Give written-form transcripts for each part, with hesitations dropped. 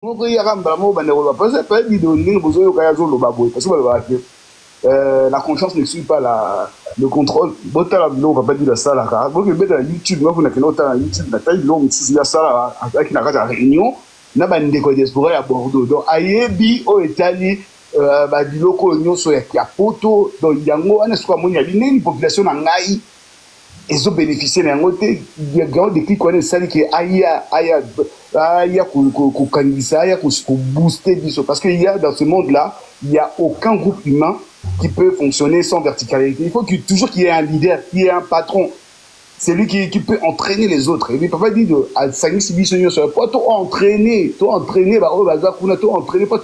La confiance ne suit pas le contrôle. On va pas dire ça là. Donc YouTube, vous n'avez pas YouTube, la taille longue, si il y a ça avec une réunion, n'a pas une diaspora à Bordeaux. Donc ayebi au Italie, biloko nyonso ya poto donc yango ana siko moni ali une population na ngai ils ont bénéficié d'un côté il y a grand déclic qu'on est sali que aya ku kanisa aya ku booster biso parce que il y a dans ce monde là il y a aucun groupe humain qui peut fonctionner sans verticalité. Il faut toujours qu'il y ait un leader, qu'il y ait un patron. C'est lui qui peut entraîner les autres. Et puis papa dit à Sani Sibisonio sur pas toi entraîner, pas tout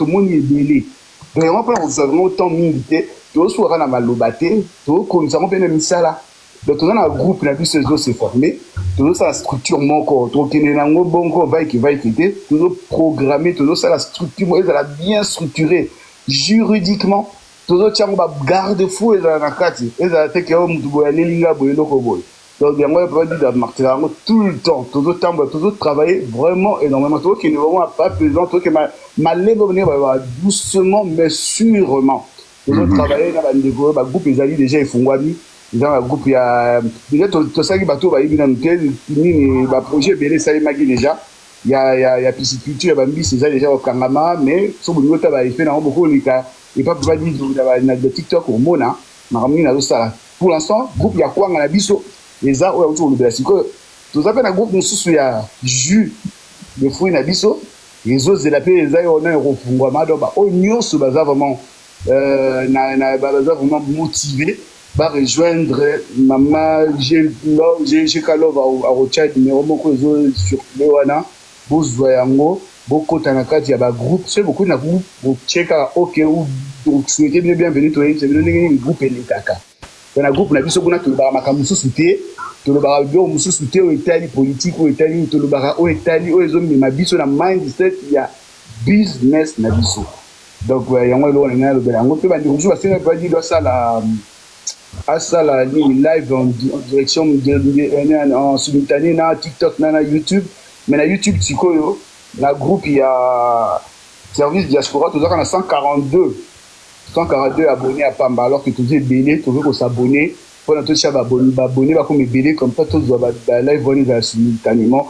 le monde est belé. Donc on peut vraiment autant militer, tout soit na malobaté, tout comme nous avons bien mis ça là. Donc on a un groupe la bise s'est formé, tout ça la structure mon corps, tout qui n'est nango bon corps va qui quitter, tout programmé, tout ça la structure, elle a bien structuré juridiquement. Tout ça on va garder fou et dans la carte, et ça fait que on doit aller linga boyendo koboy. Donc bien moi pas dire marquer tout le temps, tout le temps tout travailler vraiment énormément, tout qui ne vraiment pas pesant, tout que ma lèvre venir doucement mais sûrement. Tout travailler dans le groupe les alliés déjà ils font wami. Dans le groupe il y a déjà tout ça qui bateau va y ni ba projet belé ça magi déjà. Il y a pisciculture, bambi c'est ça déjà au Kangama mais sur le niveau ta il fait na beaucoup lika et pas pouvoir dire de TikTok au mona marami na ça. Pour l'instant groupe il y a quoi na biso les arts autour de la psycho tout ça fait un groupe mususu ya jus de fruits na biso les autres de la paix les arts on a refungwa madoba oignon se baza vraiment baza vraiment motivé va rejoindre maman j'ai kalov à Rochad numéro moko sur Lewana bozwa yango beaucoup tanakati ya ba groupe c'est beaucoup na groupe pour checker OK ou donc souhaiter bienvenue toi c'est le groupe elikaka dans le groupe na biso kuna to ba makamu susuté to le ba bio mususuté au Italie politique au Italie to le ba au Italie au zones ma biso na mindset ya business na biso donc yango lo na le yango pe ba ndi jour c'est pas dit ça la live en direction en simultané na TikTok na YouTube mais na YouTube sikoyo la groupe il y a service diaspora tout ça on a 142 abonnés à Pamba alors que tout est belé tout veut s'abonner pour notre chat abonné va comme belé comme ça tout doit live venir simultanément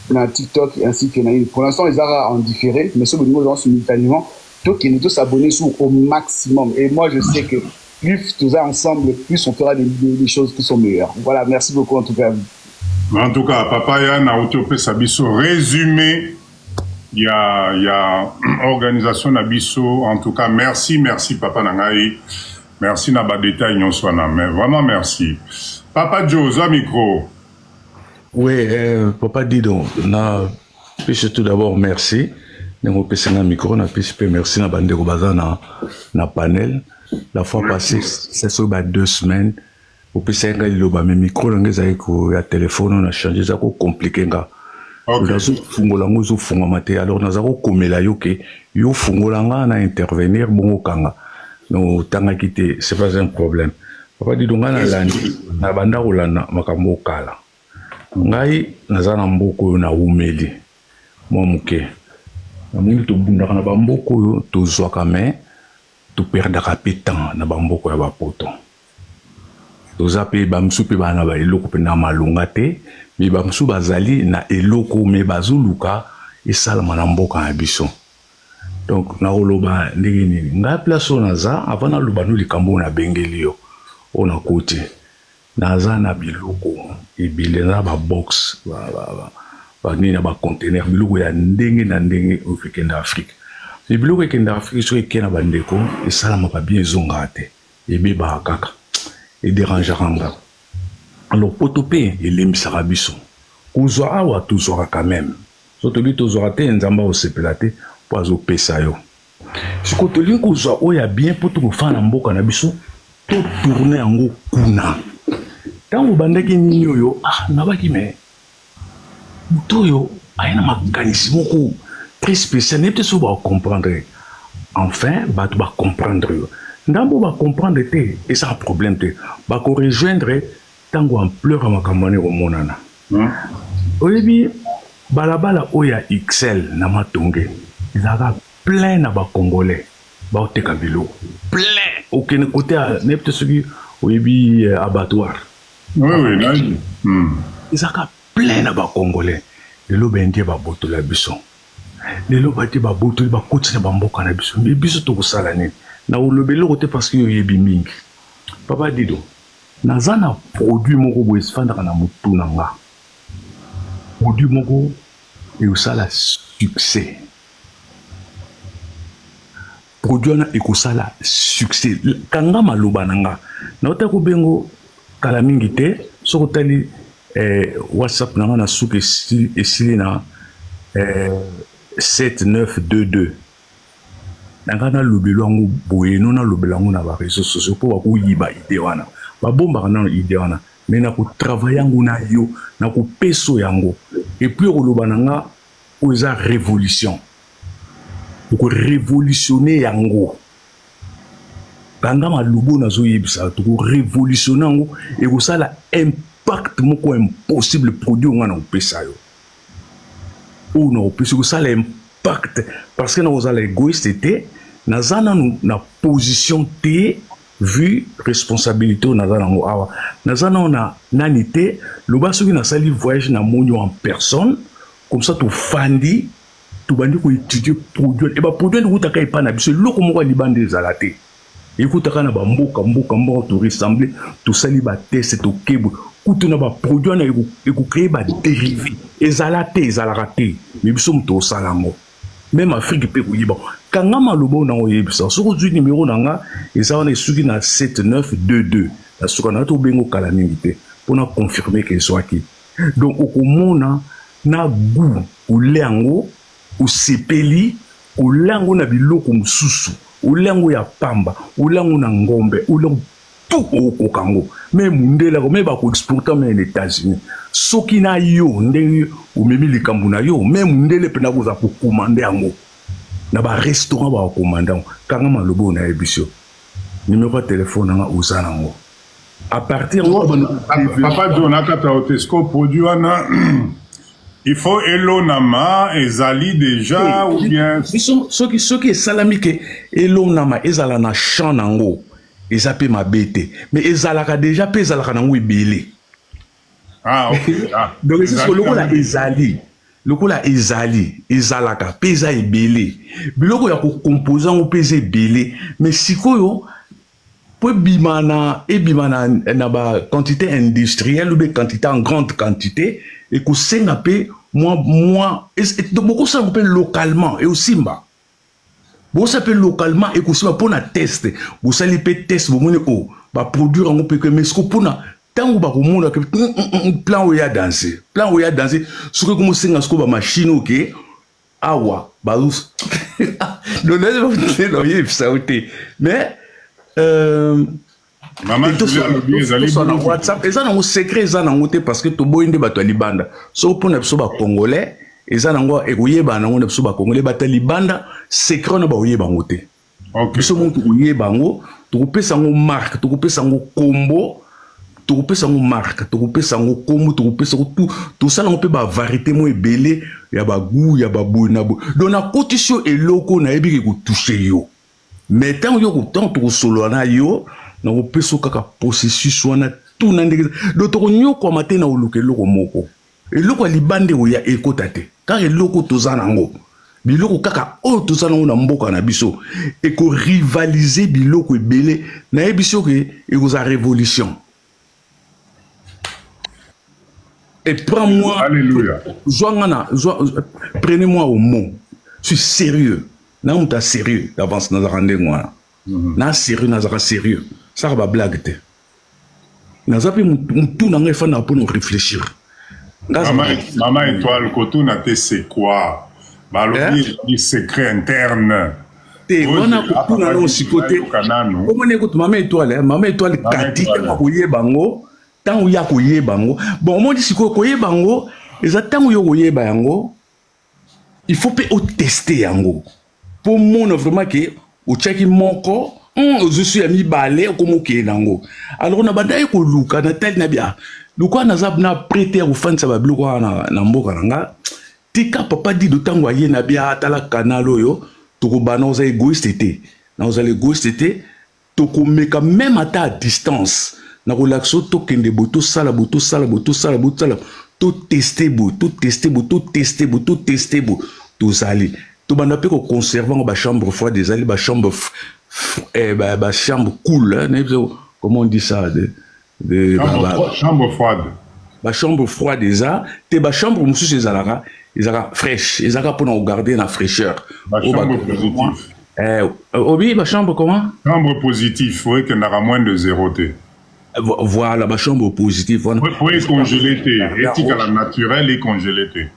dans TikTok ainsi que pour l'instant ils ont en différé mais sur le niveau simultanément tout qui nous tous s'abonner au maximum et moi je sais que plus tout ça ensemble plus on fera des choses qui sont meilleures. Voilà, merci beaucoup en tout cas. En tout cas papa ya na autopé sabiso résumé il y a organisation Nabiso en tout cas merci papa Nangai merci na ba détail nyonswana mais vraiment merci papa Joe à micro. Oui papa Dido na puis tout d'abord merci nengo pesa na micro na puis merci na bandeko baza na panel la fois passée c'est sur 2 semaines au pesa ngai loba mais micro ngeza ko ya téléphone on a changé ça ko compliqué nga. Okay. Alors nous avons komela yoke yo fungolanga na intervenir bongo kanga no tanga kité c'est pas un problème papa di donga na landi na banda olana makambo kala ngai nazana mboko na umeli mo muke na mungi to bunda na bamboko yo to zwaka mais to perdre temps na bamboko ya bapoto to zape bamsupe bana ba eloko pena malunga te mais bamsu bazali na eloko me bazuluka esalama na mboka na biso donc na oloba ndenge nini nga place onaza avant na loba no likambo na bengeli yo ona kote naza na biloko ebile na ba box ba nini na ba container biloko ya ndenge na ndenge ofike na Afrique biloko ekenda Afrique so ekena bandeko esalama ba bien zonga te ebeba kaka et dérangeranga. Alors, pour tout payer, il est sarabiso. Ouzora ou touzora quand même. Surtout lui, touzora te, nzamba au sepelate, pour azo pesayo. Si quand tu lis ouzora, ou y a bien pour tout faire un beau cannabis, tout tourner en go kuna. Quand vous bandez qui n'y yo, n'a qui mais. Moutoyo, a un mécanisme très spécial, n'est peut-être pas comprendre. Enfin, bah, tu vas comprendre. Ndambo va comprendre te et ça problème te va ko rejoindre tango en pleurs à makamane au monana. Oyebi balabala oya XL na matonge ils avaient plein à Congolais. Baoteka biloko. Plein. Aucun côté, n'importe ce qui au abattoir. Oui, là. Ils avaient plein à Congolais. Les lobendie ba boto la biso. Les lobati ba boto ba continue ba mboka na biso. Mais biso to kosala ne. Na olobelo côté parce que yebi mingi. Papa Dido. Nazana produit moko bo esfanda kana mutu nanga. Produit moko et osala succès. Produit na ekosala succès. Kanga maloba nanga. Na otako bengo kala mingi te soko tali WhatsApp nanga na souke esili na 7922. Nanga na lobelo yango boye no na lobelo yango na ba réseaux sociaux po ba ko yiba ide wana. Ba bomba na ide wana. Mais na ko travailler yango na yo, na ko peso yango. Et puis ko loba nanga oza révolution. Pour révolutionner yango. Kanga malubo na zo yebisa to révolutionner yango et ko sala impact moko impossible produit ngana opesa yo. Ou non, puisque ça l'impact parce que nous allons égoïste était nazana na position T vu responsabilité nazana na nanité le baso qui na sali voyage na monio en personne comme ça tout fandi tout bandi ko étudier produit et ba produit de utaka ipa na biso loko moko libande zalate ekutaka na ba mboka to ressembler tout sali ba test to kebu kutu na ba produit na eko créer ba dérivé ezalate ezalakate mais biso mto salango même Afrique pe ko yiba kanga malobo na oyebisa soko du numéro nanga eza na suki na 7922 na soko na to bengo kala mingi pour na confirmer que soit qui donc okomona na goût ou lengo ou sepeli ou lengo na biloko mususu ou lengo ya pamba ou lengo na ngombe ou lengo tout au Congo mais mundela ko me ba ko exporter mais les États-Unis soki na yo ndenge ou memi likambu na yo même mundele pe na ko za ko commander yango na ba restaurant ba commander kanga malobo na ebisio numéro de téléphone na uzanango à partir papa Jonathan Taotesco produit wana il faut elonama ezali déjà ou bien ceux qui salami que elonama ezala na champ nango ezape mabete mais ezalaka déjà pe ezalaka nango ebele. Ah OK. Donc c'est ce que lokola ezali ezalaka pe eza ebele biloko ya ko composer ngo pe eza ebele mais sikoyo po bimana na ba quantité industrielle ou bien quantité en grande quantité et ko senga pe moi et beaucoup ça on peut localement et aussi mba bon ça peut localement et aussi pour na test vous allez peut test vous monnaie oh ba produire en peu que mais ce que pour na tant ou ba ko mona que plan où il y a danser ce que comme senga ce que ba machine OK awa ba donc là il ça mais maman sur WhatsApp et ça dans secret ça dans côté parce que to boyinde bato libanda so pour na so ba congolais et ça nango ekoyeba nango na so ba congolais bato libanda secret na ba oyeba ngote OK so montu oyeba ngo to kopesa ngo marque to kopesa ngo combo to kopesa ngo marque to kopesa ngo combo to kopesa tout tout ça ngo pe ba variété mo ebele ya ba goût ya ba boy na bo donc na cotisio eloko na ebi ko toucher yo mais tant yo ko tant to solo na yo na ko peso kaka processus wana tout na ndenge donc to nyo ko matin na oluke loko moko eloko libande o ya ekotate car eloko tozana ngo biloko kaka o tozana na mboka na biso et ko rivaliser biloko ebele na ebiso ke e ko za révolution et prends-moi alléluia prenez-moi au mot je suis sérieux na muta sérieux d'avance na rande ngwana na sérieux ça va blague te na zapi mutu na ngefa na pour nous réfléchir maman étoile koto na te c'est quoi balobi di secret interne te wana koto na no sikote comment écoute maman étoile katita koyeba ngo tant ya koyeba ngo bon moi dit siko koyeba ngo ezatanga yo koyeba yango il faut pe au tester yango pour mon vraiment que au check moko je suis ami balé comme OK nango alors na banda ko luka na tel na bia luka na zab na prêter au fan ça ba luka na mboka nga tika papa dit d'autant voyer na bia atala canal yo toko bana oza égoïste té na oza égoïste té toko meka même à distance na relaxo to kende boto sala to tester bo to zali to bana pe ko conserver ba chambre froide des ali ba chambre ba chambre cool hein, comment on dit ça chambre froide. La chambre froide déjà, ba chambre mususu ezalaka fraîche, ezalaka pour garder la fraîcheur. La chambre positive. Oui, la chambre comment? Chambre positive, oui, qu'il y en moins de 0 T. Voilà, la chambre positive. Voilà. Oui, congelé T. Éthique à la naturelle et congelé T.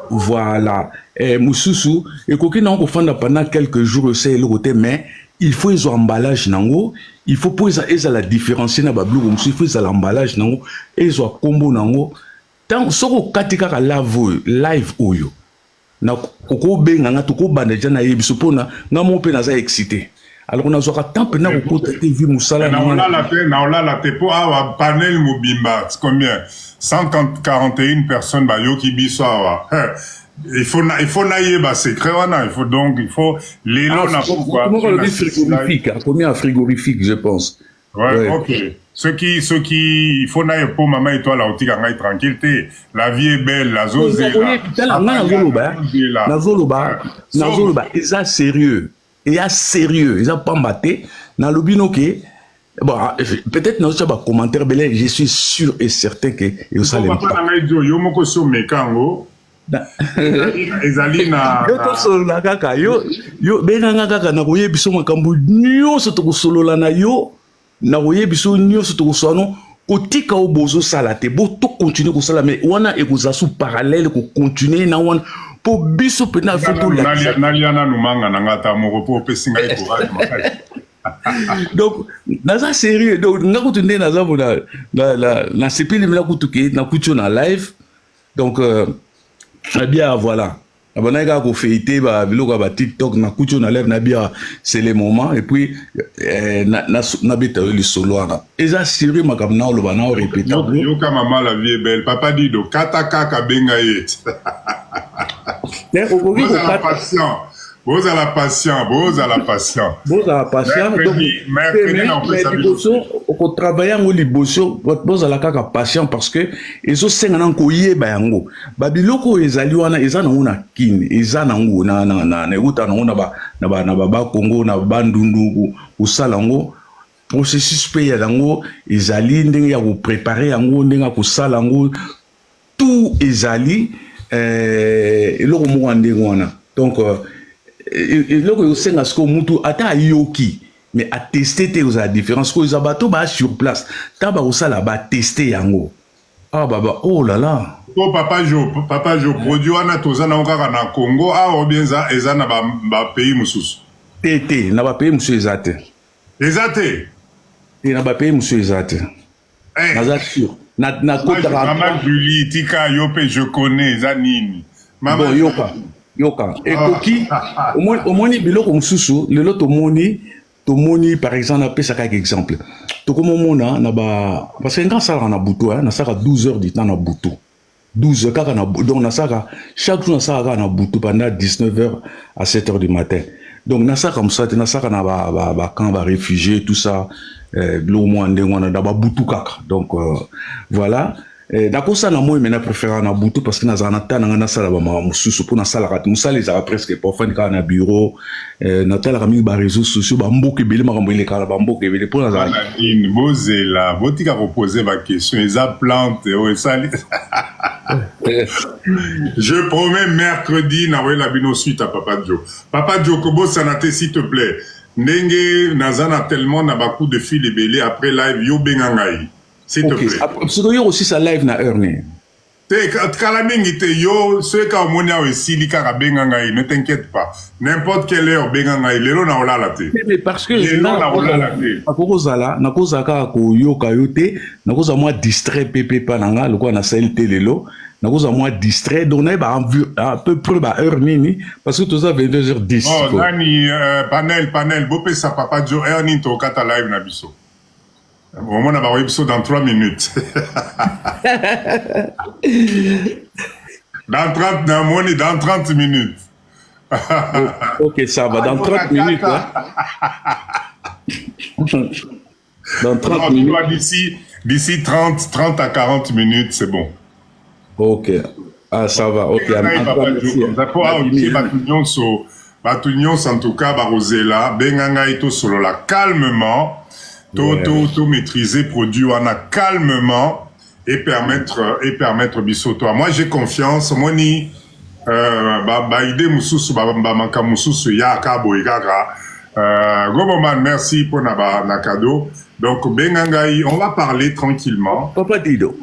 Voilà. Mususu, et coquin n'a pas pendant quelques jours, c'est le côté, mais il faut les emballage nango, il faut pour ça la différencier na bablu comme il faut ça l'emballage nango et ça combo nango tant soko katika ka live oyo na koko benga na toko bandeja na yebiso pona na mo pe na za excité alors on a zo ka tant pe na ko TV musala na on la te po a panel mobimba combien 141 personnes ba yo ki biso awa il faut naïe bah c'est créana il faut donc il faut les lots n'a pourquoi comment on dit frigorifique combien frigorifique je pense ouais ok ceux qui il faut naïe pour maman et toi là aussi quand tranquille la vie est belle la zone nazoloba ils a sérieux ils a pas batté na lobino que bon peut-être dans ce commentaire belé je suis sûr et certain que il ça les yo moko so mekango ezali na solola kaka yo benanga kaka na koye biso makambo nyonso to kosolola na yo na koye biso nyonso to kosano kotika o bozo sala te bo to continuer kosala mais wana ekoza sous parallèle ko continuer na wana po biso pena photo la naliana numanga na ngata moko po pesinga courage donc naza sérieux donc ngako tunde naza bona na sepili mila kutuke na kucho na live donc bien voilà abonaka ko feité ba biloko ba TikTok na kucho na lève na bien c'est le moment et puis na beta le solo ana eza sérieux makamna o loba na o répéter yo ka maman la vie est belle papa dit do kataka ka benga yet Vous à la patient. Au travail en liboso, vous à la kaka patient parce que ils ont 5 ans ko yeba yango. Babiloko ezali wana ezana una kin, ezana ngo na uta na ba Congo na bandundu usala ngo processus pe ya yango ezali ndenge ya ko préparer yango ndenge ko sala ngo tout ezali eloko mo ndenge wana. Donc loko yo senga sko mutu ata yoki mais à tester te la différence ko zabato ba sur place taba osala ba tester yango ah baba oh là là to papa jo produit wana tozana okaka na Congo a obienza ezana ba pays mususu tete na ba pays mususu ezate et na ba pays mususu ezate naza sûr na kota maman Julie tika yo pe je connais zanini maman bon yoka ekoki omoni biloko mususu lelo tomoni par exemple na pesa kaka exemple tokomona na ba parce que quand ça na butu na saka 12 heures du temps na butu 12 heures kaka na donc na saka chaque jour na saka na butu pendant 19 heures à 7 heures du matin donc na saka musate na saka na ba camp ba réfugiés tout ça biloko mo ndengo na ba butu kaka donc voilà d'accord ça na moi maintenant préférant na butu parce que na zana ta na sala ba mususu pour na sala rat musali za presque pour faire quand na bureau na tala kami ba réseaux sociaux ba mboke bele makambo ile kala ba mboke bele pour na za une bozela botika reposer ma question les plantes o sali je promets mercredi na wela bino suite à Papa Joe Kobo sanate s'il te plaît ndenge na zana tellement na ba coup de fil et belé après live yo bengangai. S'il te plaît. Parce que yo aussi sa live na heure ne. Kala mingi te yo ceux ka omonia aussi lika benga ngai ne t'inquiète pas. N'importe quelle heure benga ngai lelo na olala te. Mais parce que na olala te. Akozala na kozaka ko yoka yote na koza moi distrait pepe pa nanga loko na CLT lelo na koza moi distrait donc na ba à peu près ba heure nini parce que tous à 22h10. Oh nani panel bopé sa Papa Joe heure ni to kata live na biso. Au moins, on va voir dans 3 minutes. Dans 30 minutes. Ok, ça va. Dans 30 minutes. Hein. Dans 30 minutes. D'ici 30 à 40 minutes, c'est bon. Ok. Ah, ça va. Ok. Batunion, en tout cas, Barosela, Benganga et tout solo là, calmement, tout maîtriser, produit, on a calmement et permettre Bissoto. Moi, j'ai confiance. Moi, ni, idée Moussous, Manka Moussous, Yaka, Boïgaga. Goboman, merci pour na cadeau. Donc, Bengangaï, on va parler tranquillement. Papa Dido.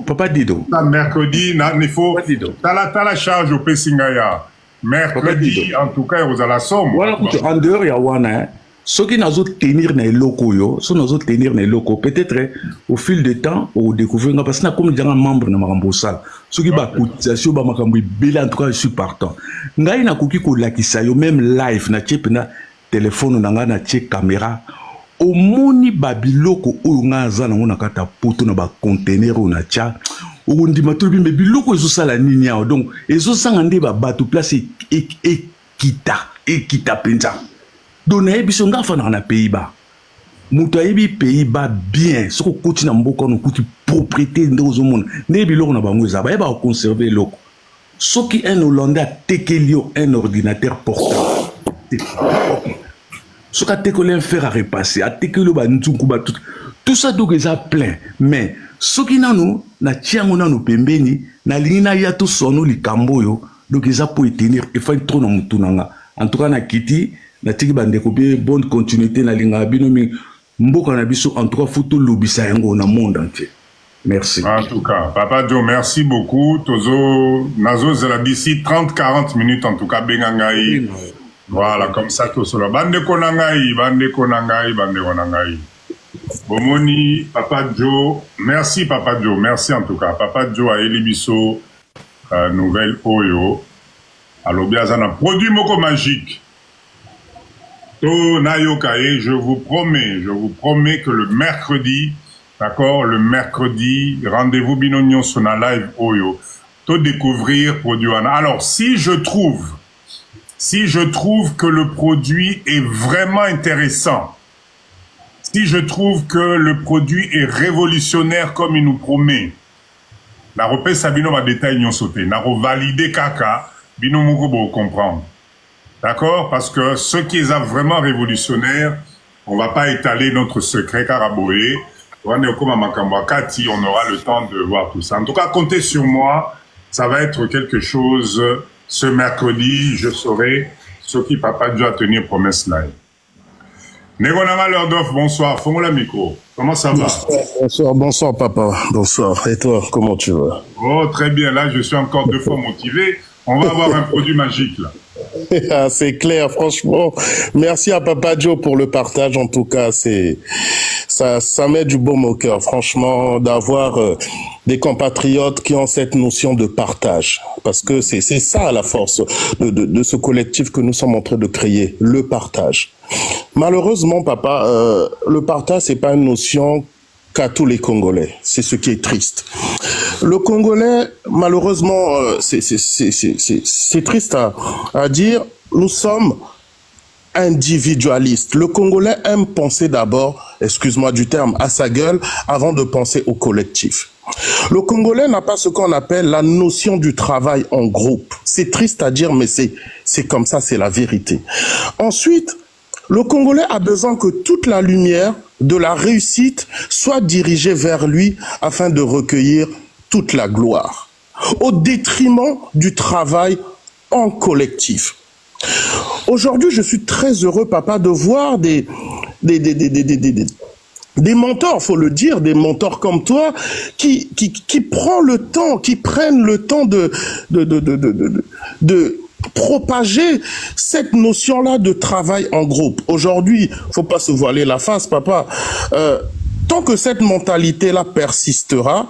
Mercredi, il faut. T'as la charge au Pessingaya. Mercredi, en tout cas, vous allez la somme. Voilà, en dehors, il y a Wana. Ceux qui n'ont tenir les locaux, peut-être au fil du temps, au découvrir, parce que comme un membre de Marambosal, ceux qui ont cotisation, en tout cas, je suis partant. Ngai na kuki ko lakisayo, même live, na na téléphone, na caméra. Au moni babiloko, ou nga zana, on a kata poto na ba conteneur, on a tcha. Ou on dit matobi, mais biloko est ça la ninia. Donc, et ça s'engande ba bateau place et kita penza. Donc, na ebiso nga fa na Pays-Bas. Muta ebi Pays-Bas bien. Ce qu'on continue à mboka, on continue propriété dans le monde. Ne biloko na bango za ba eba conserver loko. Ce qui est un Hollandais a tekelio un ordinateur portable. Ce qu'a tekelio un fer à repasser, a tekelio ba ntunkuba tout ça donc ils a plein. Mais ce qui n'a nous na tiango na nous pembeni na lina ya to sono likamboyo donc ils a pour tenir et faire trop na mutunanga. En tout cas na kiti na tiki bande copier bonne continuité na linga binomi mboka na biso en tout cas photo lobisa yango na monde entier. Merci. En tout cas, Papa Joe, merci beaucoup. Tozo nazo zela d'ici 30-40 minutes en tout cas Bengangaï. Voilà, comme ça tout cela. Bande konangaï. Bomoni, Papa Joe, merci Papa Joe, merci en tout cas. Papa Joe a Elibiso, nouvelle Oyo. Alors bien, ça a produit moko magique. To Nayokae, je vous promets que le mercredi, d'accord, le mercredi, rendez-vous Binognon sur la live Oyo. To découvrir produit. Alors, si je trouve que le produit est vraiment intéressant, si je trouve que le produit est révolutionnaire comme il nous promet, la repère Sabino va détailler nous sauter, n'a validé Kaka, Bino Mugobo comprendre. D'accord? Parce que ce qui est vraiment révolutionnaire, on va pas étaler notre secret Karaboé. On aura le temps de voir tout ça. En tout cas, comptez sur moi. Ça va être quelque chose. Ce mercredi, je saurai ce qui Papa doit tenir promesse live. Négonama Lordov, bonsoir. Fongola micro. Comment ça va? Bonsoir papa. Bonsoir. Et toi, comment tu vas? Oh, très bien. Là, je suis encore 2 fois motivé. On va avoir un produit magique, là. Ah, c'est clair, franchement. Merci à Papa Joe pour le partage. En tout cas, ça met du baume au cœur, franchement, d'avoir des compatriotes qui ont cette notion de partage. Parce que c'est ça la force de ce collectif que nous sommes en train de créer, le partage. Malheureusement, papa, le partage, c'est pas une notion qu'à tous les Congolais. C'est ce qui est triste. Le Congolais, malheureusement, c'est triste à dire, nous sommes individualistes. Le Congolais aime penser d'abord, excuse-moi du terme, à sa gueule, avant de penser au collectif. Le Congolais n'a pas ce qu'on appelle la notion du travail en groupe. C'est triste à dire, mais c'est comme ça, c'est la vérité. Ensuite, le Congolais a besoin que toute la lumière de la réussite soit dirigée vers lui afin de recueillir toute la gloire, au détriment du travail en collectif. Aujourd'hui, je suis très heureux, papa, de voir des mentors, faut le dire, des mentors comme toi, qui prennent le temps de propager cette notion-là de travail en groupe. Aujourd'hui, faut pas se voiler la face, papa. Tant que cette mentalité-là persistera,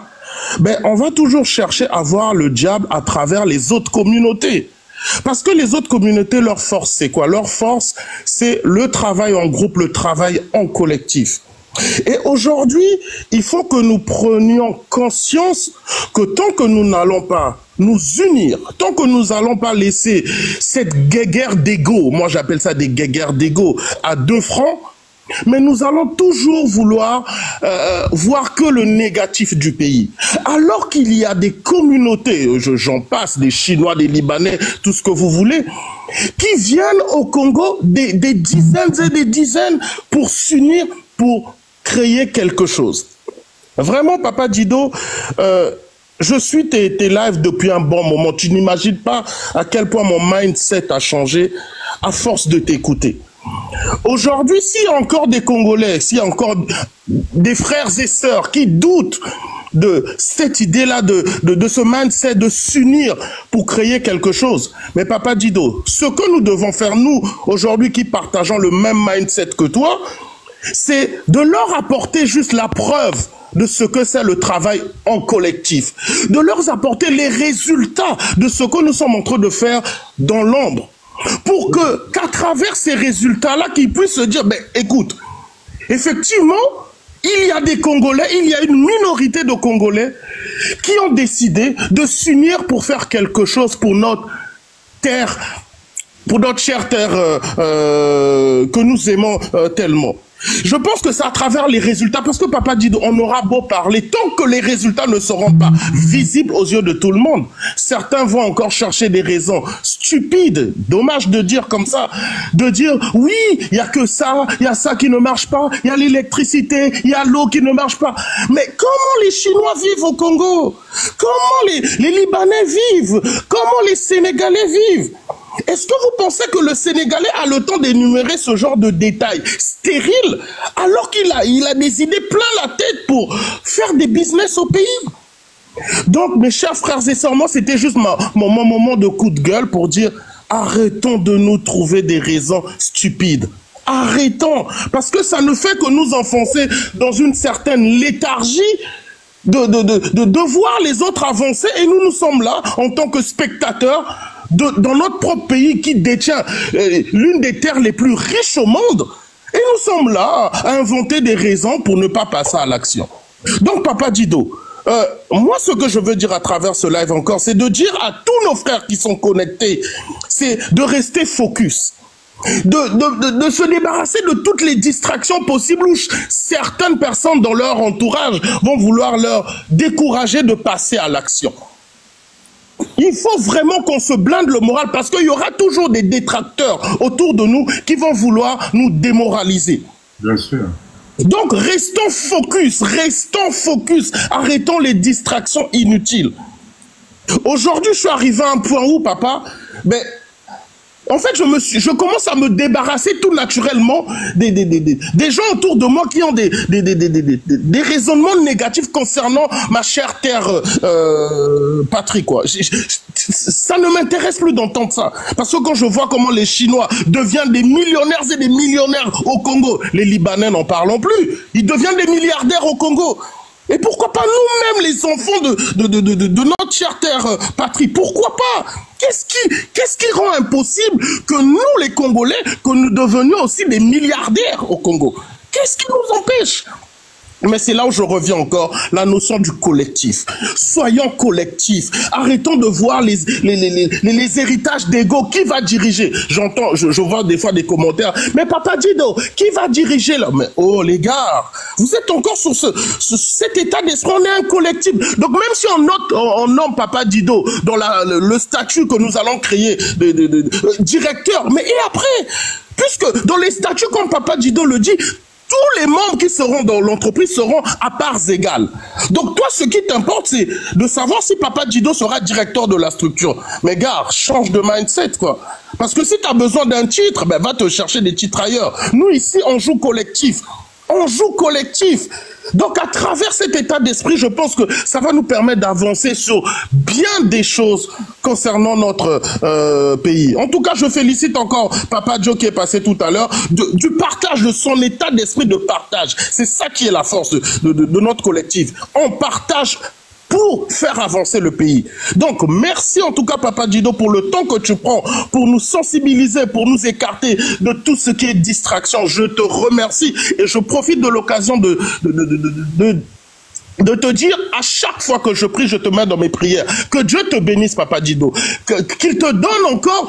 ben, on va toujours chercher à voir le diable à travers les autres communautés. Parce que les autres communautés, leur force, c'est quoi? Leur force, c'est le travail en groupe, le travail en collectif. Et aujourd'hui, il faut que nous prenions conscience que tant que nous n'allons pas nous unir, tant que nous n'allons pas laisser cette guéguerre d'ego, moi j'appelle ça des guéguerres d'ego, à 2 francs, mais nous allons toujours vouloir voir que le négatif du pays. Alors qu'il y a des communautés, j'en passe, des Chinois, des Libanais, tout ce que vous voulez, qui viennent au Congo des dizaines et des dizaines pour s'unir, pour créer quelque chose. Vraiment, Papa Djido, je suis tes lives depuis un bon moment. Tu n'imagines pas à quel point mon mindset a changé à force de t'écouter. Aujourd'hui, s'il y a encore des Congolais, s'il y a encore des frères et sœurs qui doutent de cette idée-là, de ce mindset, de s'unir pour créer quelque chose, mais Papa Djido, ce que nous devons faire, nous, aujourd'hui, qui partageons le même mindset que toi, c'est de leur apporter juste la preuve de ce que c'est le travail en collectif, de leur apporter les résultats de ce que nous sommes en train de faire dans l'ombre, pour qu'à travers ces résultats-là, qu'ils puissent se dire, ben, écoute, effectivement, il y a des Congolais, il y a une minorité de Congolais qui ont décidé de s'unir pour faire quelque chose pour notre terre, pour notre chère terre que nous aimons tellement. Je pense que c'est à travers les résultats, parce que Papa dit, on aura beau parler, tant que les résultats ne seront pas visibles aux yeux de tout le monde, certains vont encore chercher des raisons stupides, dommage de dire comme ça, de dire, oui, il n'y a que ça, il y a ça qui ne marche pas, il y a l'électricité, il y a l'eau qui ne marche pas. Mais comment les Chinois vivent au Congo? Comment les Libanais vivent? Comment les Sénégalais vivent? Est-ce que vous pensez que le Sénégalais a le temps d'énumérer ce genre de détails stériles alors qu'il a des idées plein la tête pour faire des business au pays? Donc, mes chers frères et sœurs, moi, c'était juste mon moment de coup de gueule pour dire arrêtons de nous trouver des raisons stupides. Arrêtons, parce que ça ne fait que nous enfoncer dans une certaine léthargie de voir les autres avancer et nous sommes là en tant que spectateurs dans notre propre pays qui détient l'une des terres les plus riches au monde. Et nous sommes là à inventer des raisons pour ne pas passer à l'action. Donc, Papa Djido, moi, ce que je veux dire à travers ce live encore, c'est de dire à tous nos frères qui sont connectés, c'est de rester focus. De se débarrasser de toutes les distractions possibles où certaines personnes dans leur entourage vont vouloir leur décourager de passer à l'action. Il faut vraiment qu'on se blinde le moral parce qu'il y aura toujours des détracteurs autour de nous qui vont vouloir nous démoraliser. Bien sûr. Donc restons focus, arrêtons les distractions inutiles. Aujourd'hui, je suis arrivé à un point où, papa, ben, en fait, je commence à me débarrasser tout naturellement des gens autour de moi qui ont des raisonnements négatifs concernant ma chère terre patrie, quoi. Ça ne m'intéresse plus d'entendre ça. Parce que quand je vois comment les Chinois deviennent des millionnaires et des millionnaires au Congo, les Libanais n'en parlons plus. Ils deviennent des milliardaires au Congo. Et pourquoi pas nous-mêmes, les enfants de notre chère terre patrie? Pourquoi pas? Qu'est-ce qui rend impossible que nous, les Congolais, que nous devenions aussi des milliardaires au Congo? Qu'est-ce qui nous empêche? Mais c'est là où je reviens encore, la notion du collectif. Soyons collectifs. Arrêtons de voir les héritages d'ego. Qui va diriger? J'entends, je vois des fois des commentaires. Mais Papa Djido, qui va diriger là? Mais oh les gars, vous êtes encore sur cet état d'esprit. On est un collectif. Donc même si on nomme Papa Djido dans le statut que nous allons créer de directeur, mais et après? Puisque dans les statuts, comme Papa Djido le dit, tous les membres qui seront dans l'entreprise seront à parts égales. Donc toi, ce qui t'importe, c'est de savoir si Papa Djido sera directeur de la structure. Mais gars, change de mindset, quoi. Parce que si tu as besoin d'un titre, ben va te chercher des titres ailleurs. Nous, ici, on joue collectif. On joue collectif. Donc, à travers cet état d'esprit, je pense que ça va nous permettre d'avancer sur bien des choses concernant notre pays. En tout cas, je félicite encore Papa Joe qui est passé tout à l'heure du partage, de son état d'esprit de partage. C'est ça qui est la force de notre collectif. On partage pour pour faire avancer le pays. Donc, merci en tout cas, Papa Djido, pour le temps que tu prends, pour nous sensibiliser, pour nous écarter de tout ce qui est distraction. Je te remercie et je profite de l'occasion de te dire, à chaque fois que je prie, je te mets dans mes prières. Que Dieu te bénisse, Papa Djido. Qu'il te donne encore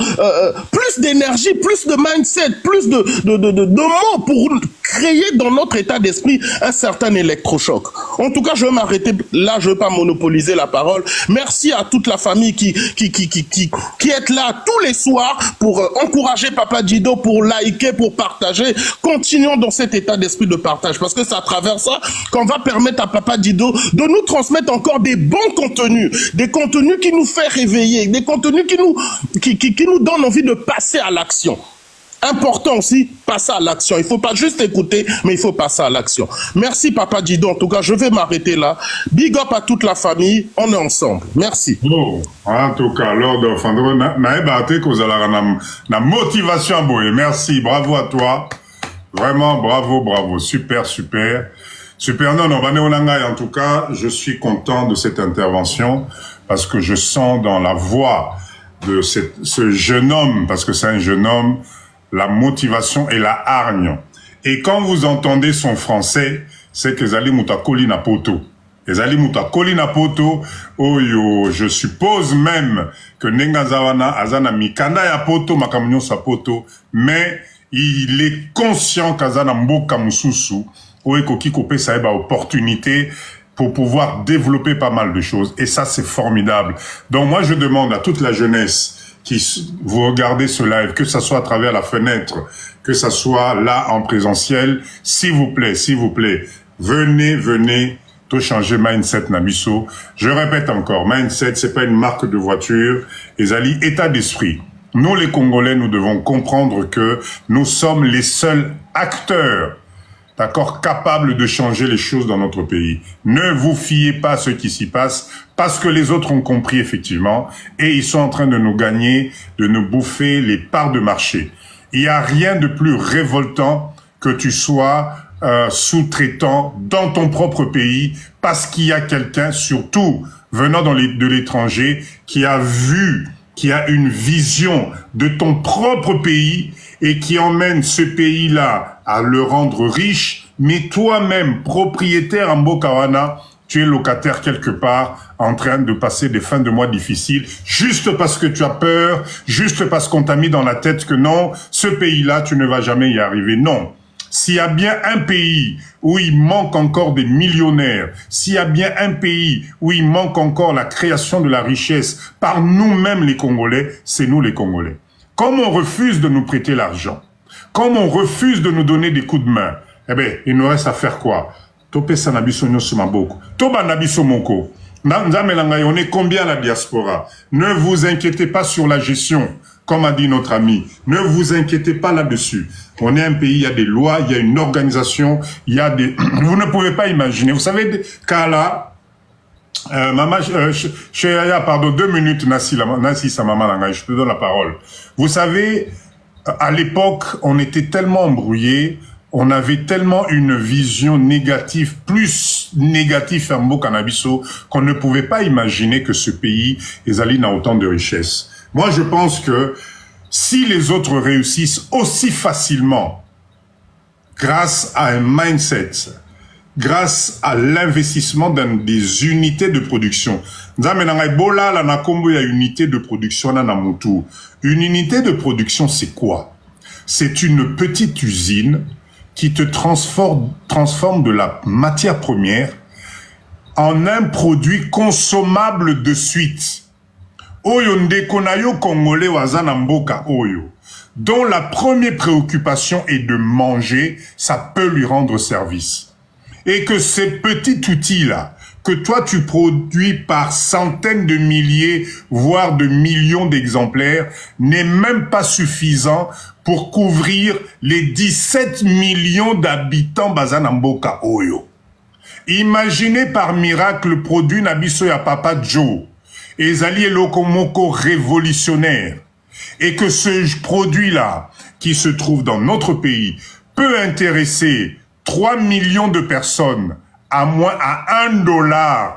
plus d'énergie, plus de mindset, plus de mots pour créer dans notre état d'esprit un certain électrochoc. En tout cas, je vais m'arrêter là, je ne veux pas monopoliser la parole. Merci à toute la famille qui est là tous les soirs pour encourager Papa Djido, pour liker, pour partager. Continuons dans cet état d'esprit de partage, parce que c'est à travers ça qu'on va permettre à Papa Djido de nous transmettre encore des bons contenus, des contenus qui nous font réveiller, des contenus qui nous donnent envie de passer à l'action. Important aussi, passer à l'action. Il ne faut pas juste écouter, mais il faut passer à l'action. Merci Papa Djido. En tout cas, je vais m'arrêter là. Big up à toute la famille. On est ensemble. Merci. Oh, en tout cas, Lord of Andro, na motivation boy. Merci, bravo à toi. Vraiment, bravo, bravo. Super, super. Super, non, en tout cas, je suis content de cette intervention parce que je sens dans la voix de ce jeune homme, parce que c'est un jeune homme, la motivation et la hargne. Et quand vous entendez son français, c'est que Zali Moutakoli na poto. Zali Moutakoli na poto, oh yo, je suppose même que Nengazawana Azana Mikanda ya poto, Makamunyo sa poto, mais il est conscient qu'Azana Mboka Mususu, Koki Kopé ça a opportunité pour pouvoir développer pas mal de choses. Et ça, c'est formidable. Donc moi, je demande à toute la jeunesse qui vous regardez ce live, que ça soit à travers la fenêtre, que ça soit là en présentiel, s'il vous plaît, venez, tout changer mindset Nabiso. Je répète encore, mindset, c'est pas une marque de voiture, et ali état d'esprit. Nous, les Congolais, nous devons comprendre que nous sommes les seuls acteurs, d'accord, capable de changer les choses dans notre pays. Ne vous fiez pas à ce qui s'y passe, parce que les autres ont compris effectivement, et ils sont en train de nous gagner, de nous bouffer les parts de marché. Il n'y a rien de plus révoltant que tu sois sous-traitant dans ton propre pays, parce qu'il y a quelqu'un, surtout venant de l'étranger, qui a une vision de ton propre pays, et qui emmène ce pays-là à le rendre riche, mais toi-même, propriétaire en Bokawana, tu es locataire quelque part, en train de passer des fins de mois difficiles, juste parce que tu as peur, juste parce qu'on t'a mis dans la tête que non, ce pays-là, tu ne vas jamais y arriver. Non. S'il y a bien un pays où il manque encore des millionnaires, s'il y a bien un pays où il manque encore la création de la richesse par nous-mêmes les Congolais, c'est nous les Congolais. Comme on refuse de nous prêter l'argent, comme on refuse de nous donner des coups de main, eh bien, il nous reste à faire quoi? Topé sanabiso nyoso maboko. Toba nabiso moko. On est combien à la diaspora? Ne vous inquiétez pas sur la gestion, comme a dit notre ami. Ne vous inquiétez pas là-dessus. On est un pays, il y a des lois, il y a une organisation, il y a des... Vous ne pouvez pas imaginer. Vous savez, Kala... maman, pardon, 2 minutes, Nassi, sa maman, je te donne la parole. Vous savez, à l'époque, on était tellement embrouillés, on avait tellement une vision négative, plus négative en Bokanabiso, qu'on ne pouvait pas imaginer que ce pays, Ezali, n'a autant de richesses. Moi, je pense que si les autres réussissent aussi facilement, grâce à un mindset, grâce à l'investissement dans des unités de production. Unité de production. Une unité de production, c'est quoi? C'est une petite usine qui te transforme de la matière première en un produit consommable de suite. Oyo ndekonayo congolais wazana mboka oyo, dont la première préoccupation est de manger, ça peut lui rendre service. Et que ces petits outils-là, que toi tu produis par centaines de milliers, voire de millions d'exemplaires, n'est même pas suffisant pour couvrir les 17 millions d'habitants Bazanamboka Oyo. Imaginez par miracle le produit Nabiso ya Papa Joe, Ezali et Lokomoko révolutionnaire, et que ce produit-là, qui se trouve dans notre pays, peut intéresser 3 millions de personnes à moins à $1.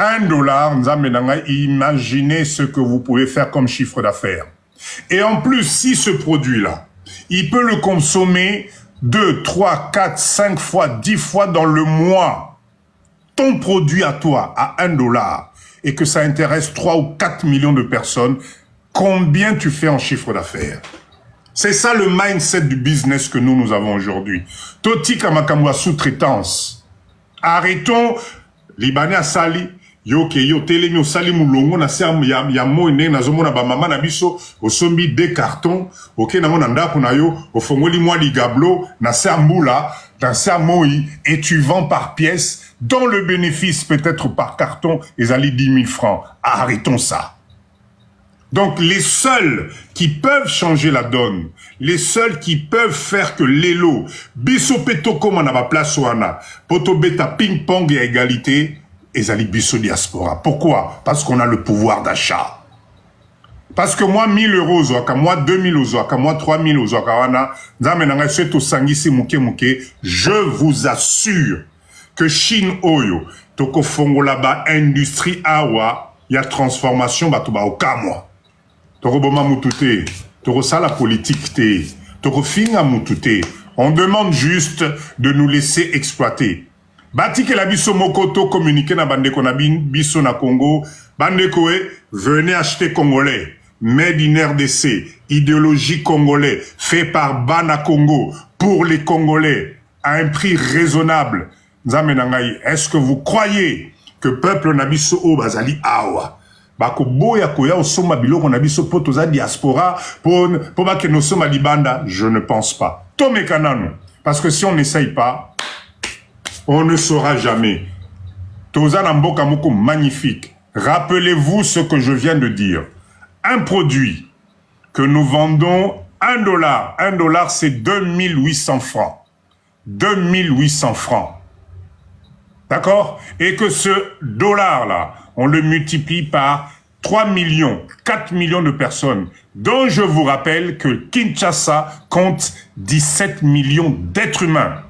$1, imaginez ce que vous pouvez faire comme chiffre d'affaires. Et en plus, si ce produit-là, il peut le consommer 2, 3, 4, 5 fois, 10 fois dans le mois, ton produit à toi, à $1, et que ça intéresse 3 ou 4 millions de personnes, combien tu fais en chiffre d'affaires? C'est ça le mindset du business que nous avons aujourd'hui. Toti Kamakamwa sous-traitance. Arrêtons, Libanais à Sali, yo telemi o sali mulongo na se ya mo ene na zomo na ba mama na biso o sombi des cartons ok na mona ndako na yo o fongoli mwa ligablo na se mbula dans sa moi et tu vends par pièce dont le bénéfice peut-être par carton ezali 10 000 francs. Arrêtons ça. Donc les seuls qui peuvent changer la donne, les seuls qui peuvent faire que l'élo biso peto comme na ba place wana poto beta ping pong et à égalité ezali biso diaspora. Pourquoi? Parce qu'on a le pouvoir d'achat. Parce que moi 1000 euros zoaka, moi 2000 zoaka, moi 3000 zoaka wana, nzamenanga seto sangisi muke muke, je vous assure que Chine oyo toko fongola ba industrie awa ya transformation bato ba okamwa. Toko boma mutute, toko sala politique te, toko finga mutute. On demande juste de nous laisser exploiter. Bati ke la biso mokoto communiquer na bandeko na biso na Congo, bandeko venez acheter congolais, made in RDC, idéologie congolais, fait par Bana Congo, pour les Congolais, à un prix raisonnable. Nzamenangai, est-ce que vous croyez que peuple na biso o bazali awa? Bako boya koya osoma biloko na biso po toza diaspora, po ba ke no soma libanda, je ne pense pas. Tome kanano, parce que si on n'essaye pas, on ne saura jamais. Toza Namboka Moko magnifique. Rappelez-vous ce que je viens de dire. Un produit que nous vendons $1. $1 c'est 2800 francs. 2800 francs. D'accord? Et que ce dollar-là, on le multiplie par 3 millions, 4 millions de personnes, dont je vous rappelle que Kinshasa compte 17 millions d'êtres humains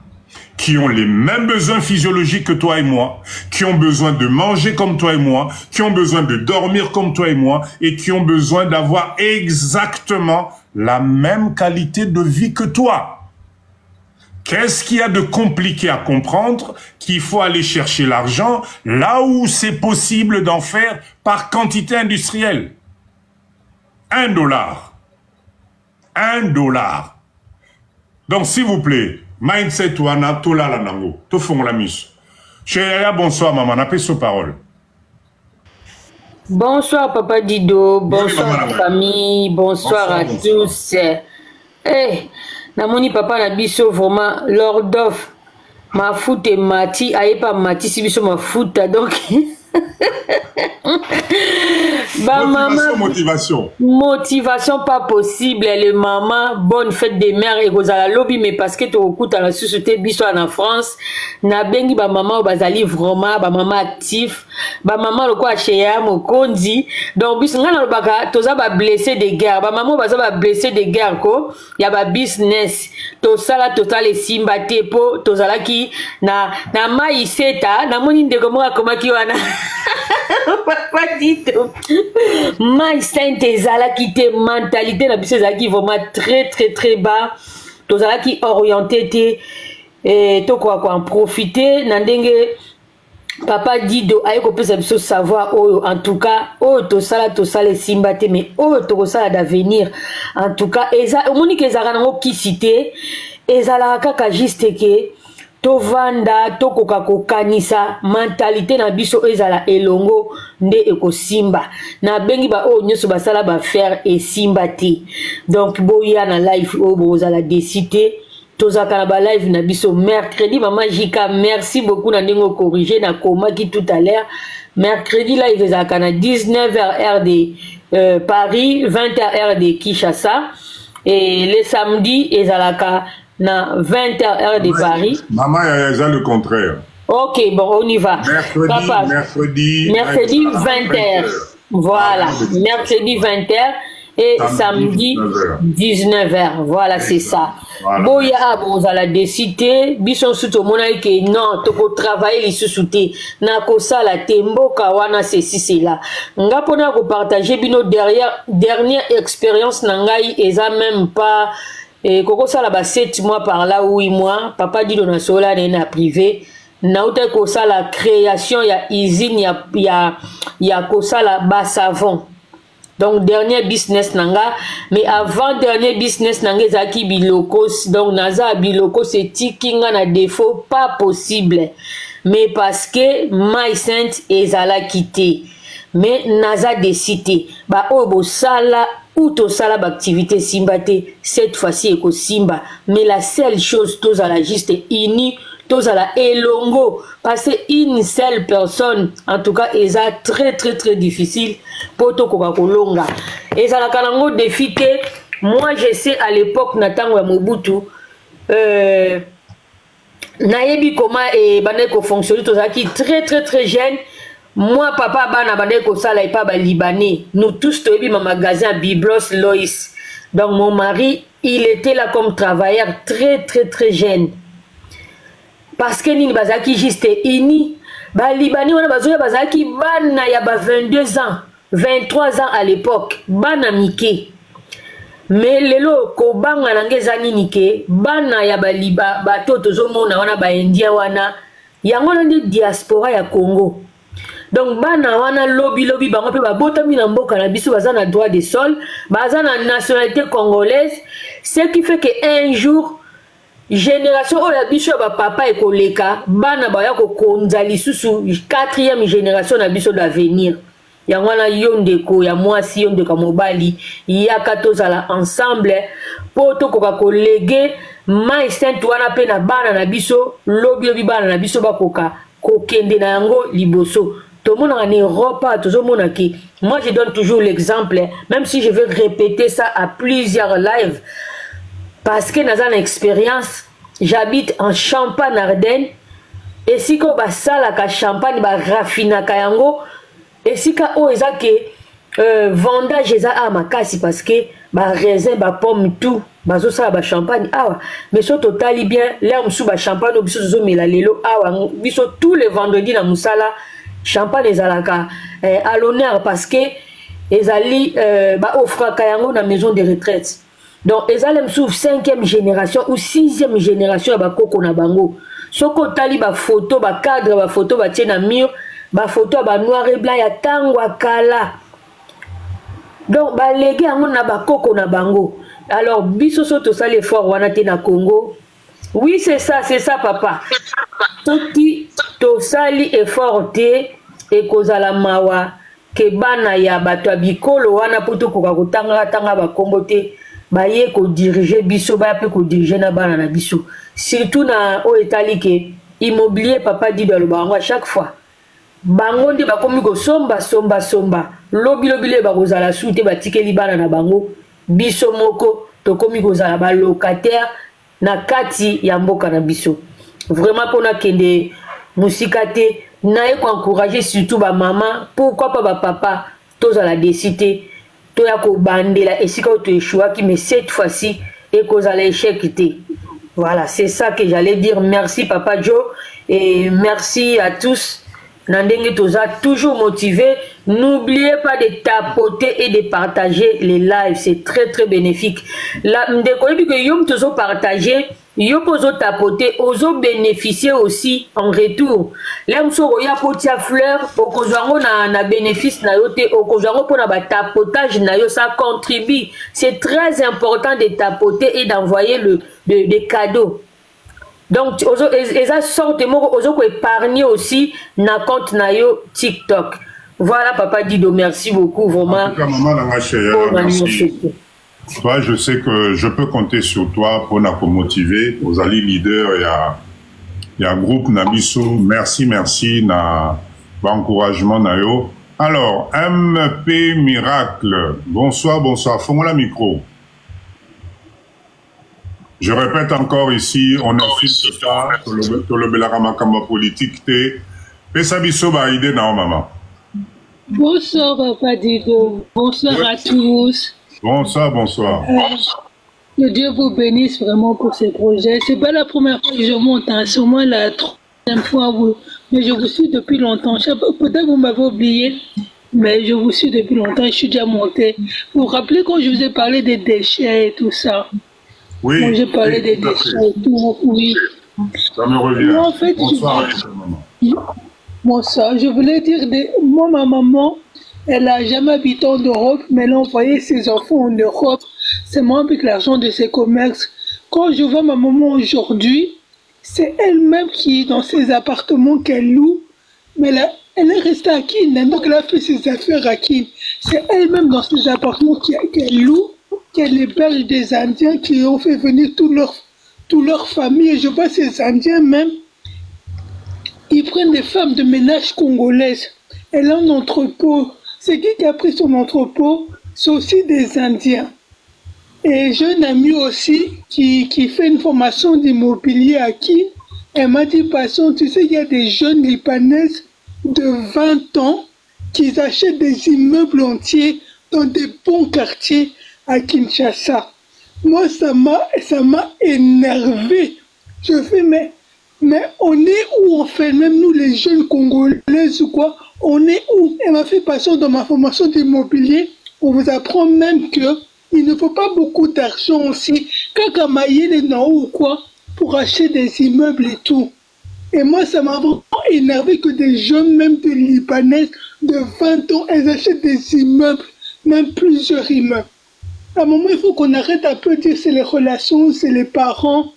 qui ont les mêmes besoins physiologiques que toi et moi, qui ont besoin de manger comme toi et moi, qui ont besoin de dormir comme toi et moi, et qui ont besoin d'avoir exactement la même qualité de vie que toi. Qu'est-ce qu'il y a de compliqué à comprendre? Qu'il faut aller chercher l'argent là où c'est possible d'en faire par quantité industrielle. $1. $1. Donc, s'il vous plaît, mindset wana tola la nango to fongola miso. Chéria, bonsoir maman, n'a pas sa parole. Bonsoir papa Dido, bonsoir famille, bonsoir à tous. Eh, namoni papa na biso vraiment Lord of ma foot et Mati, aye pas Mati si biso ma foot donc bah, motivation pas possible le maman bonne fête des mères et la lobby mais parce que tu écoutes à la société biso en France na bengi ba maman bazali vraiment ba maman actif ba maman le quoi chez mokondi donc biso ngana baka toza ba blessé de guerre ba maman baza ba blessé de guerre ko ya ba business to sala total et simbate po tozala ki na mai seta na moni ndeko mo akomaki wana papa Dito mai sainte ezala qui te mentalité na biso ezala qui vraiment très bas tozala qui orienté te et to quoi en profiter na ndenge papa Dido aye ko pesa biso savoir oyo en tout cas oyo to sala simbate mais oyo to sala d'avenir en tout cas eza omoni ke ezala nango kisite ezala kaka juste ke tovanda tokoka kokanisa mentalité na biso ezala elongo nde ekosimba na bengi ba o nyoso basala ba faire esimba te donc boya na live o bozala décider tozaka na ba live na biso mercredi maman Jika merci beaucoup na ndenge corriger na koma ki tout à l'heure mercredi live ezaka na 19h heure de Paris 20h heure de Kinshasa et le samedi ezalaka na 20h heure de Paris. Maman, il y a le contraire. Ok, bon, on y va. Mercredi 20h. Voilà, mercredi 20h. et samedi 19h. Voilà, c'est ça. Boya vous à la décider, bison sous mona que non, toko travailler les sous-soutés. Na ko sala tembo kawana c'est là. Nga pona ko partager bino dernière expérience nangai eza même pas koko sala ba 7 mois par là 8 mois, papa dit na sola na privé. Na uta ko sala création ya usine ya ko sala ba savon. Donc dernier business nanga, mais avant dernier business nanga zaki bilokos, donc naza bilokos c'est tikinga na défaut pas possible, mais parce que my sainte ezala quitté, mais naza décidé ba obo sala ou to sala activité simbate cette fois-ci eko simba, mais la seule chose tous à la juste ini tous à la elongo parce que une seule personne en tout cas eza très difficile pour to kokolonga eza la kalango défi que moi je sais à l'époque natango ya Mobutu nayebi comment et bande ko fonctionner tous qui très jeune. Moi papa bana bande ko sala et pas ba libanais nous tous toyebi ma magasin Biblos Lois, donc mon mari il était là comme travailleur très jeune. Parce que nini bazaki juste ini ba libanais wana bazoya bazaki bana ya ba 22 ans 23 ans à l'époque bana mike mais lelo ko banga nangeza nini ke bana ya ba liba bato tozomona wana ba indien wana yango na diaspora ya Congo. Donc bana wana lobby bango pe ba botami na mboka na biso baza na droit de sol baza na nationalité congolaise, ce qui fait que un jour génération oya biso ba papa et koleka bana baya ko konza lisusu 4e génération na biso d'avenir ya ngwana yondeko ya mwasi yondeko mobali ya katozala ensemble poto koka kolege mai sainte wana pe na bana na biso lobi bana na biso bakoka kokende na yango liboso to mona en Europe toujours mona ki moi je donne toujours l'exemple même si je vais répéter ça à plusieurs lives. Parce que dans une expérience, j'habite en Champagne Ardennes. Et si ko ba sala ka champagne ba rafina kayango, et si ka o ezake vendage eza a makasi parce que ba raisin ba pomme tout, ba zo sala ba champagne awa. Mais so totali bien, là msu ba champagne o biso zo mela lelo awa, biso tous les vendredis na musala champagne ezalaka à l'honneur parce que ezali ba offre kayango na maison de retraite. Donc, ils allaient me souffrir 5e génération ou 6e génération à Koko na bango. Soko tali ba photo, ba cadre, ba photo, ba tien na mur, ba photo, ba noir et blanc, ya tangwa kala. Donc, ba légué à mon na ba Koko na bango. Alors, biso soto sali fort wana te na Congo. Oui, c'est ça, papa. Toti to sali effort te et kozala mawa ke bana ya bato bikolo wana poto koka kotanga tanga ba kombote. Baye ko diriger biso ba pe ko diriger na bana na biso surtout na o etali ke immobilier papa dit dans le bango à chaque fois bango ndi ba komi ko somba lobi le ba kozala soute ba tikeli bana na bango biso moko to komi kozala ba locataire na kati ya mboka na biso vraiment pona kende musika te na ko encourager surtout ba maman pourquoi pas ba papa tozala décider toya ko bandela esika to échoua qui mais cette fois-ci et cause à l'échec. Voilà, c'est ça que j'allais dire. Merci Papa Joe et merci à tous. Nandenge toza toujours motivé. N'oubliez pas de tapoter et de partager les lives, c'est très bénéfique. La m'décolle que yom tozo partager, yom pozo tapoter, ozo bénéficier aussi en retour. Là m'so roya potia fleur, okozwango na bénéfice na yote, okozwango pour na ba tapotage na yo, ça contribue. C'est très important de tapoter et d'envoyer des cadeaux. Donc, ils sortent ozo épargner aussi na compte na yo TikTok. Voilà, Papa Dido, merci beaucoup, vraiment. En tout cas, maman, merci. Toi, je sais que je peux compter sur toi pour nous motiver. Aux alliés leaders, il y a un groupe Nabiso. Merci, na encouragement nayo. Alors, MP Miracle. Bonsoir. Fais-moi la micro. Je répète encore ici, on insiste ça, sur le Belaramakamba politique. Pesabiso ba idée na maman. Bonsoir Papa Dido, bonsoir à tous. Bonsoir, bonsoir. Que Dieu vous bénisse vraiment pour ces projets. C'est pas la première fois que je monte, hein. C'est au moins la troisième fois. Mais je vous suis depuis longtemps. Peut-être que vous m'avez oublié, mais je vous suis depuis longtemps. Je suis déjà monté. Vous vous rappelez quand je vous ai parlé des déchets et tout ça? Oui. Quand j'ai parlé des déchets et tout, oui. Ça me revient. Moi, en fait, Bonsoir, bonsoir. Je voulais dire, moi, ma maman, elle n'a jamais habité en Europe, mais elle a envoyé ses enfants en Europe. C'est moi avec l'argent de ses commerces. Quand je vois ma maman aujourd'hui, c'est elle-même qui est dans ses appartements qu'elle loue. Mais là, elle est restée à Kin, donc elle a fait ses affaires à Kin. C'est elle-même dans ses appartements qu'elle loue, qu'elle héberge des Indiens qui ont fait venir toute leur famille. Et je vois ces Indiens même, ils prennent des femmes de ménage congolaises. Elle a un entrepôt. C'est qui a pris son entrepôt? C'est aussi des Indiens. Et j'ai un ami aussi qui fait une formation d'immobilier à Kin. Elle m'a dit, passons, tu sais, il y a des jeunes Libanaises de 20 ans qui achètent des immeubles entiers dans des bons quartiers à Kinshasa. Moi, ça m'a énervé. Je fais, mais on est où en fait, même nous les jeunes Congolaises ou quoi, on est où? Elle m'a fait passer dans ma formation d'immobilier, on vous apprend même que il ne faut pas beaucoup d'argent aussi, quand Kamaye est dans ou quoi, pour acheter des immeubles et tout. Et moi, ça m'a vraiment énervé que des jeunes, même des Libanaises de 20 ans, elles achètent des immeubles, même plusieurs immeubles. À un moment, il faut qu'on arrête un peu de dire c'est les relations, c'est les parents.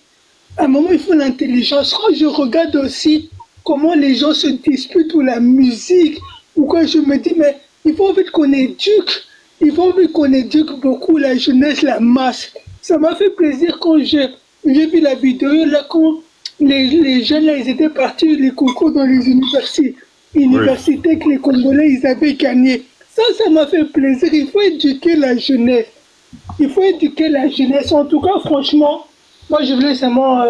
À un moment, il faut l'intelligence. Quand je regarde aussi comment les gens se disputent ou la musique, ou quand je me dis, mais il faut vite qu'on éduque. Il faut vite qu'on éduque beaucoup la jeunesse, la masse. Ça m'a fait plaisir quand j'ai vu la vidéo, là, quand les jeunes, là, ils étaient partis, les concours dans les universités que les Congolais, ils avaient gagné. Ça m'a fait plaisir. Il faut éduquer la jeunesse. Il faut éduquer la jeunesse. En tout cas, franchement, moi, je voulais seulement...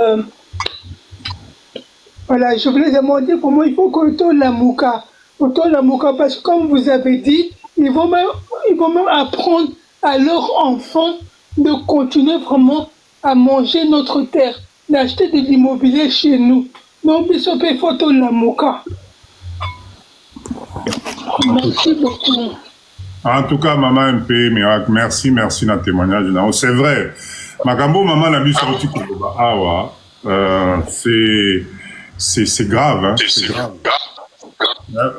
voilà, je voulais seulement dire comment il faut qu'on tourne la mouka. On tourne la mouka parce que, comme vous avez dit, ils vont même apprendre à leurs enfants de continuer vraiment à manger notre terre, d'acheter de l'immobilier chez nous. Donc, il faut tourner la mouka. Merci beaucoup. En tout cas, maman MP, Miracle, merci na témoignage. C'est vrai. Makambo, maman, la bise sorti Koloba. Ah ouais. C'est grave, hein. C'est grave.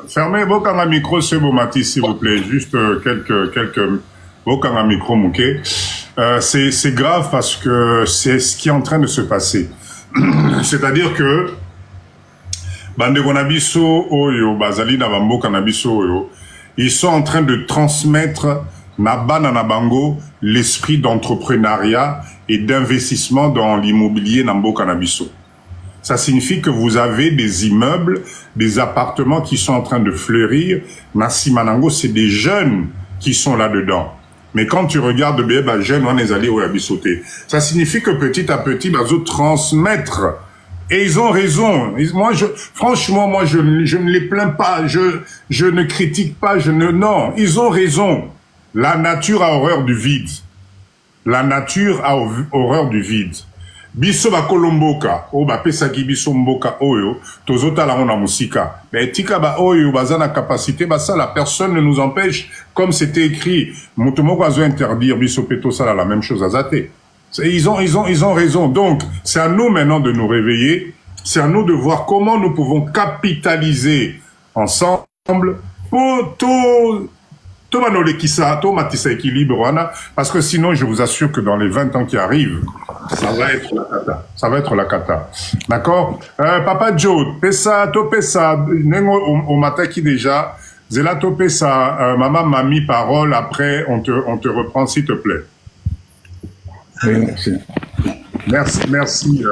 Fermez vos micro, c'est beau Mathis, s'il vous plaît. Juste quelques vos micro, ok. C'est grave parce que c'est ce qui est en train de se passer. C'est-à-dire que Bande Gonabiso Oyo, Bazali Nabambo Kanabiso Oyo, ils sont en train de transmettre Nabana Nabango l'esprit d'entrepreneuriat et d'investissement dans l'immobilier Nambo Kanabiso. Ça signifie que vous avez des immeubles, des appartements qui sont en train de fleurir. Nassi Manango, c'est des jeunes qui sont là-dedans. Mais quand tu regardes bien, jeunes, on est allé au Yabisoté. Ça signifie que petit à petit, ils transmettre. Et ils ont raison. Moi, franchement, moi, je ne les plains pas. Je ne critique pas. Non, ils ont raison. La nature a horreur du vide. La nature a horreur du vide. Biso ba kolomboka, o ba pesa ki biso mboka oyo, tozota la on a musika. Mais tika ba oyo bazana capacité, ça la personne ne nous empêche, comme c'était écrit, mutomoko azo interdire biso peto ça la même chose à zate. Ils ont raison. Donc, c'est à nous maintenant de nous réveiller. C'est à nous de voir comment nous pouvons capitaliser ensemble pour tout matissa équilibre, parce que sinon, je vous assure que dans les 20 ans qui arrivent, ça va être la cata. Ça va être la cata. D'accord? Papa Joe, pesa, nengo au matin qui déjà, zela to pesa, maman m'a mis parole, après, on te reprend, s'il te plaît. Oui, merci.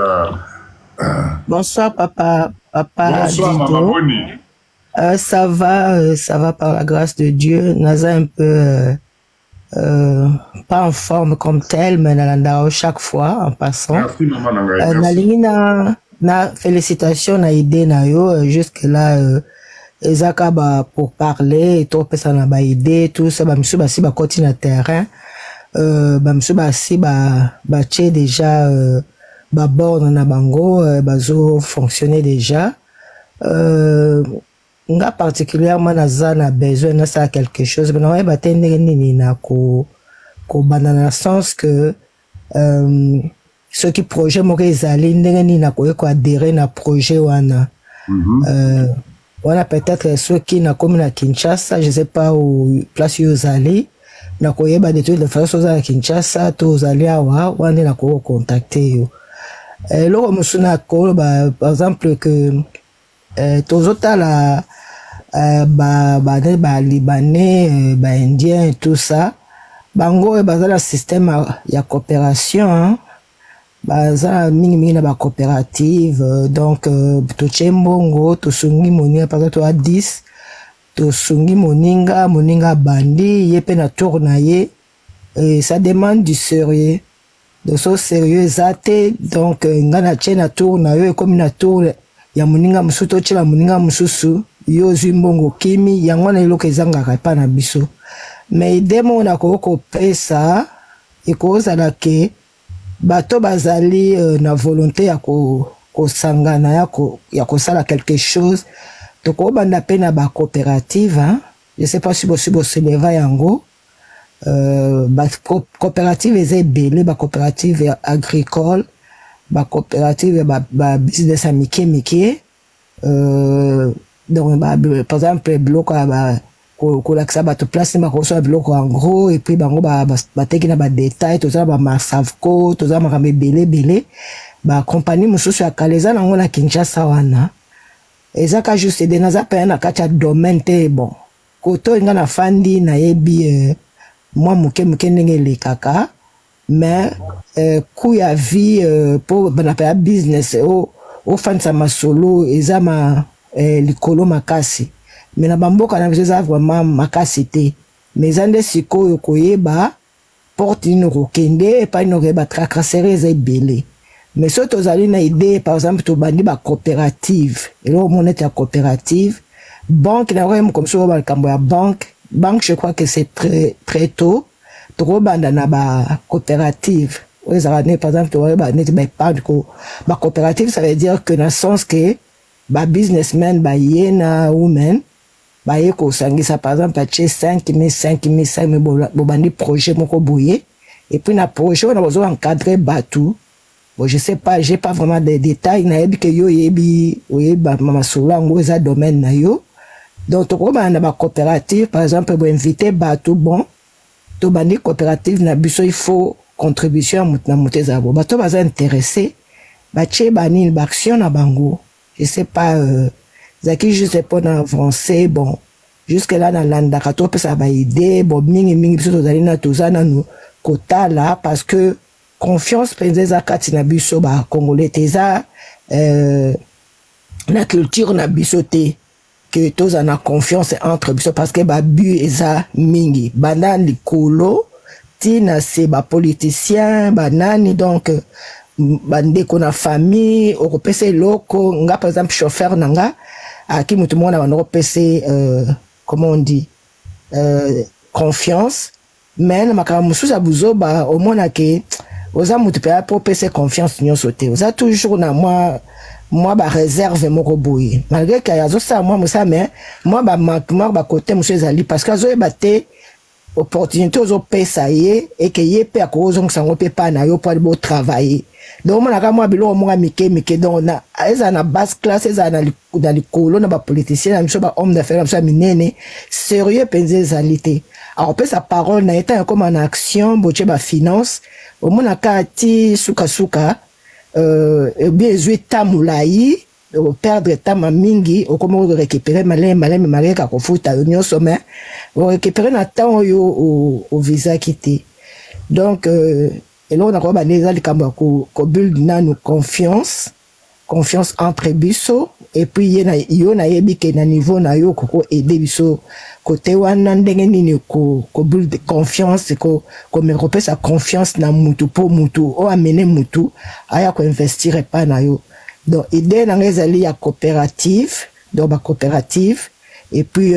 Bonsoir, papa. Bonsoir, Dido. maman Boni. Ça va par la grâce de Dieu. Naza un peu pas en forme comme tel, mais nalanda chaque fois en passant. Merci maman Nangaï. Nalingi na félicitations na idée na yo jusque là ezaka ba pour parler et tout ça na ba idée tout ça ba misu ba si ba continue na terrain. monsieur basi bache déjà borne na bango bazo fonctionner déjà nga particulièrement na besoin na ça quelque chose mais non ba tendere nini na ko bana na sens que ceux qui projet moko ezali ndenge nini na ko adhérer na projet wana wana peut-être ceux qui na comme na Kinshasa je sais pas où place yozali na ko yeba de toute façon za Kinshasa to zali awa wana na ko contacter yo lo musuna ko par exemple que tozotala libanais indien tout ça bango bazala système ya coopération baza mingi na ba coopérative donc to chembongo to sungi moninga par exemple to a 10 to sungi moninga bandi yepe na tour na ye et ça demande du sérieux de so sérieux zate donc ngana chena tour na yo comme na tour ya moninga musu to chela moninga mususu yo zimbongo kimi yango na iloko ezanga pa na biso mais demo na ko pesa ikoza la ke bato bazali na volonté ya ko sangana ya ko sala quelque chose to ko banda pe na ba coopérative hein je sais pas si bo se leva yango ba coopérative ezebele ba coopérative agricole ba coopérative ba business amike donc par exemple bloc ko laksa ba to place ma ko so bloc en gros et puis bango ba teki na ba détail to za ba masavco to za makambe belé ba compagnie mususu ya kaleza na ngona Kinshasa wana ezaka juste de naza pa na kacha domaine te bon koto inga na fandi na yebi moi muke ndenge le kaka mais ku ya vie pour na pa business o fansa masolo ezama likolo makasi mais na bamboka na biso vraiment makasi te mais ande sikoyo koyeba porte ino kokende pa ino koyeba tracasserie eza ebele mais so tozali na idée par exemple tobandi ba coopérative elo monete ya coopérative banque na koyeba comme so ba kambo ya banque je crois que c'est très tôt tokobanda na ba coopérative par exemple tokobanda net ba épargne ko ba coopérative ça veut dire que dans le sens que ba businessman ba yena women ba yeko sangisa par exemple acheter 5 000 bobandi projet moko boye et puis na projet on a besoin encadrer batou bon je sais pas j'ai pas vraiment des détails na yebi que yo yebi oyeba mama solango eza domaine na yo donc to ko ba na ba coopérative par exemple bo inviter batou bon to bandi coopérative na biso il faut contribution na muteza bo bato baza intéressé ba che bani ba action na bango je sais pas zaki juste pour avancer bon jusque là na landa kato pesa ba idée bon mingi biso tozali na tozana no kota là parce que confiance penzeza kati na biso ba congolais teza na culture na biso te que tozana confiance entre biso parce que ba bu eza mingi bana likolo tina se ba politicien banani donc bandeko na famille okopesa loko nga par exemple chauffeur nanga aki mutu mona bana okopesa comment on dit confiance mais na makama mususa buzoba omona ke oza mutu pe pour pesa confiance nyonso te oza toujours na moi ba réserve moko boye malgré que yazo ça moi musa mais moi ba côté monsieur ezali parce que azo ebate opportunité ozo pesa ye et que ye pe akozo nsango pe pa na yo pour bo travailler donc mon aka moi bilo mo mike donc na eza na basse classe eza na likolo na ba politicien na biso ba homme d'affaires na biso minene sérieux penze ezalité alors pe sa parole na état comme en action boche ba finance au mon aka ti suka bien ezui tamulai perdre tama mingi okomo récupérer malé ka kofuta nyonso mais récupérer na temps yo au visa quitté donc et là on a quoi les likambo ko build na nous confiance entre biso et puis yo na yebi ke na niveau na yo ko aider biso côté wana ndenge nini ko build confiance ko me repère sa confiance na mutu po mutu o amener mutu aya ko investir pa na yo donc idée na ngezali ya coopérative donc ba coopérative et puis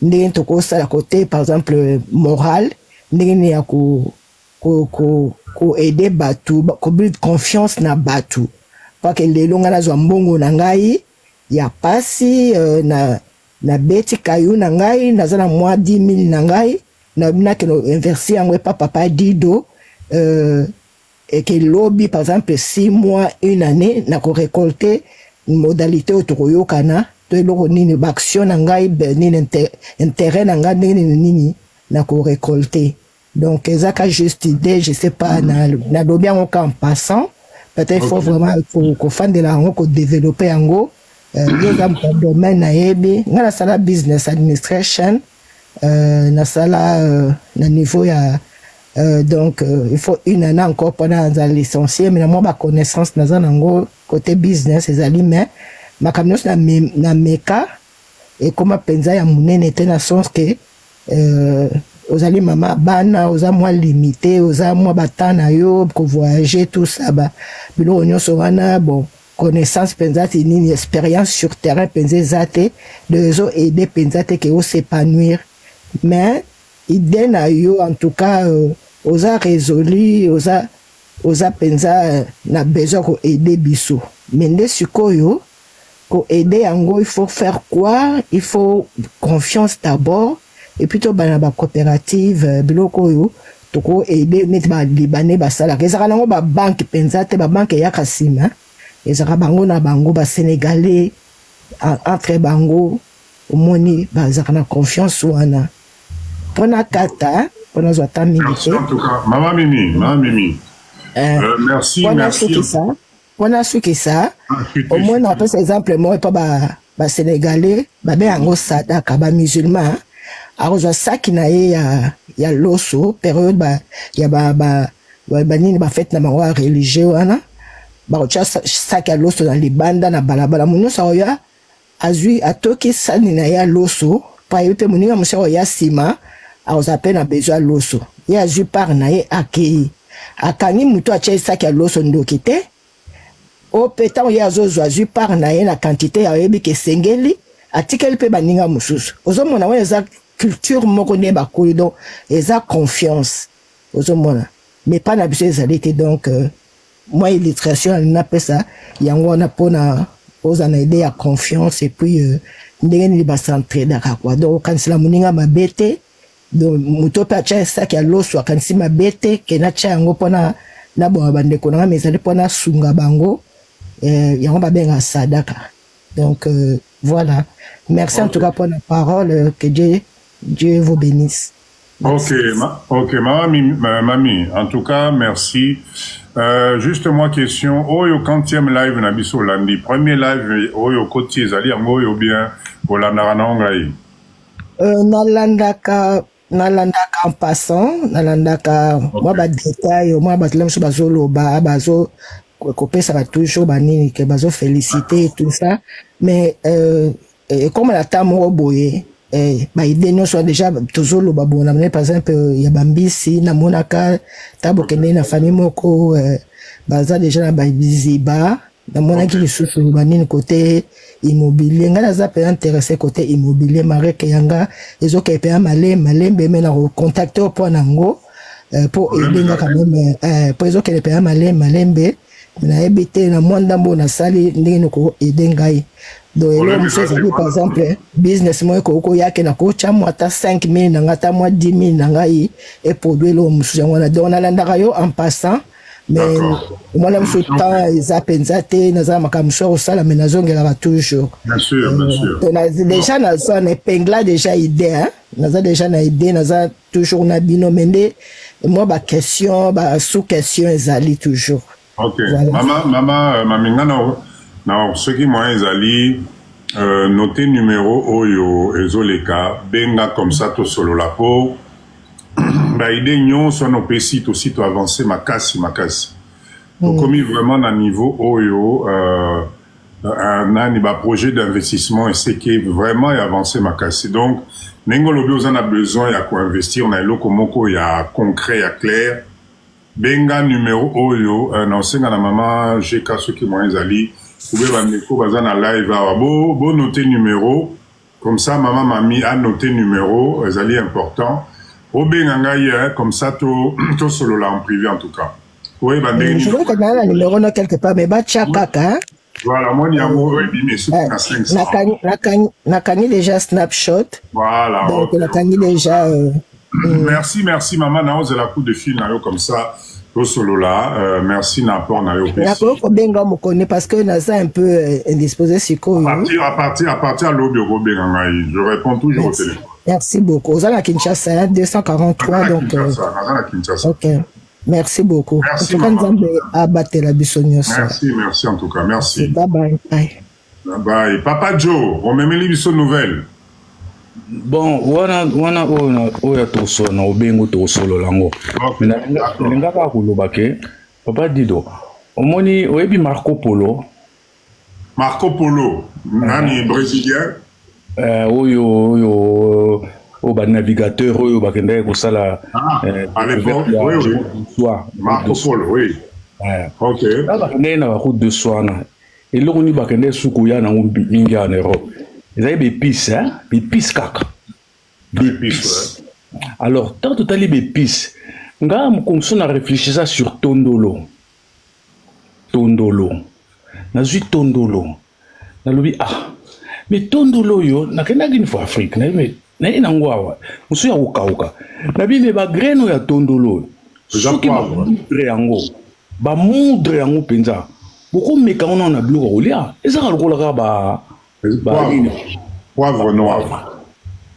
ndenge to ko sala côté par exemple moral ndenge ya ko ko aider batu ko build confiance na batu parce que lelo ngana zo mbongo na ngai ya pasi na beti kayu na ngai nazana mwa 10,000 na ngai na bina ke no investir yango papa Dido et que lobby par exemple 6 mois une année na ko récolter une modalité autour kana to eloko nini ba action na ngai nini intérêt na ngai nini na ko récolter. Donc, ezaka juste idée, je sais pas, na lobby en passant, peut-être il faut vraiment qu'on fasse de la rencontre, qu'on développe en go, dans domaine na yebi, na la sala business administration, na sala na niveau ya donc il faut une année encore pendant la licencié, mais moi ma connaissance na zanango côté business ezali mais ma kamnos na meka et comment penza ya munene était na sens que ozali mama bana oza moins limité oza moins batana yo pour voyager tout ça ba bilo nyonso wana bon connaissance penzate ni expérience sur terrain penze zate de zo aider penzate que o s'épanouir mais idée na yo en tout cas oza résolu oza penza na besoin ko aider biso mais nde sikoyo ko aider yango il faut faire quoi, il faut confiance d'abord. Et puis to bana ba coopérative biloko yo toko aider net ba libanais ba sala ezaka nango ba banque penzate ba banque ya kasima ezaka bango na bango ba sénégalais entre bango omoni ba zaka na confiance wana pona kata pona zota milité en tout cas maman Mimi merci pona suki ça au moins on peut exemple moi pas ba sénégalais ba yango sadaka ba musulman arozwa saki na ye ya loso période ya nini bafete na bango ya religieux wana bakotia saki ya loso na libanda na balabala monyoso oyo azwi atoki sani na ye ya loso payebi mpe moninga mosi oyo ya nsima akozala mpe na besoin ya loso ye azwi part na ye akei akangi moto atia saki ya loso ndoki te o mpe ntango ye azozwa azwi part na ye na quantité ya oyebi ke esengeli atikeli mpe baninga mosusu ozomona wana eza culture moko ne bakoli donc eza confiance ozomona mais pas na biso ezali te donc moi illustration alina pesa yango wana mpona oza na idée ya confiance et puis ndenge nini basentraidaka quoi donc okanisela moninga mabe te donc moto mpe atya esaki ya loso akanisi mabe te ke natya yango mpona nabonga bandeko nanga mais ezali mpona sunga bango yango babenga sadaka donc voilà merci en tout cas pour la parole que Dieu vous bénisse. Merci. Ok, mamie, en tout cas, merci. Juste moi, question, oyo 40e live na biso landi, premier live, oyo koti ezali, oyo bien, olandaka na ongai? Nalandaka en passant, nalandaka, moi, ba détail, moi, ba tlemusu bazoloba, bazo, kopesa toujours banini, que bazo féliciter et tout ça, mais, comme la tamo oboye, ba idée non soit déjà toujours le babou na par exemple ya bambisi na monaka tabo kende na famille moko baza déjà na biziba na monaki lisusu banini côté immobilier ngana za pe intéressé côté immobilier mareke yanga ezoka pe malembe mais na contacter au point nango pour aider nga quand même pour ezoka pe malembe na ebité na mwanda mbo na sali ndenge ko aider ngai. Donc, par exemple, business, moi, ko yake na ko cha moi ta 5,000 nanga ta moi 10,000 nanga yi et produit lo musuja wana donc na landaka yo en passant mais moi même ce temps ils appellent ça te na za makamsho sala mais nazongela toujours bien sûr déjà na ça na pengla déjà idée hein na déjà na idée na za toujours na binomende moi ba question ba sous question ezali toujours. OK voilà. Maman mamingana na ceux qui moi ezali noter numéro oyo ezoleka benga comme ça to solo la po ba idée nyon so no pesi to site avancer makasi donc comme vraiment na niveau oyo un ba projet d'investissement et c'est qui vraiment avancer makasi donc nengolo bi ozana besoin ya ko investir na eloko moko ya concret ya clair benga numéro oyo na senga na mama jeka ceux qui moi ezali pouvez baza na live awa bo noter numéro comme ça maman mami a noté numéro ezali important Comme ça, tout solo là en privé en tout cas. Oui, je vois que dans le numéro là quelque part, mais bah tchakaka. Voilà, moi, il y a mais c'est à 500. Nakani déjà snapshot. Voilà. Donc, nakani déjà. Merci, maman. Naos de la coup de fil, comme ça. Tout solo là. Merci, Napor, Nayo. D'accord, Benga me connaît parce que Nasa un peu indisposé sur quoi. À partir à l'objet, je réponds toujours au téléphone. Merci beaucoup. Aux à Kinshasa, 243. Donc, ok. Merci beaucoup. Merci, merci en tout cas. Merci. Bye bye. Bye bye. Papa Joe, on me met les nouvelles. Bon, wana oya toso na obengo tosolo lango. Linga ka kulobake. Papa Dido. Omoni oyebi Marco Polo. Marco Polo, nani brésilien? Oyo ba navigateur oyo bakendeke kosala à l'époque oui. Marco Polo oui. OK. Bakendeke na route de Soana. Eloko ni bakendeke sukuya na mingi en Europe. Ezali bépices hein, bépices kaka. Bépices. Alors tant que tu as les bépices, nga mkonso na réfléchir sur Tondolo. Nazui Tondolo. Nalobi mais Tondolo yo nakendaki une fois Afrique na mais na ngwawa musu ya ukauka na bime ba greno ya Tondolo soki ba moudre yango penza boko meka ona na biloko kolia ezaka lokola ka ba poivre noir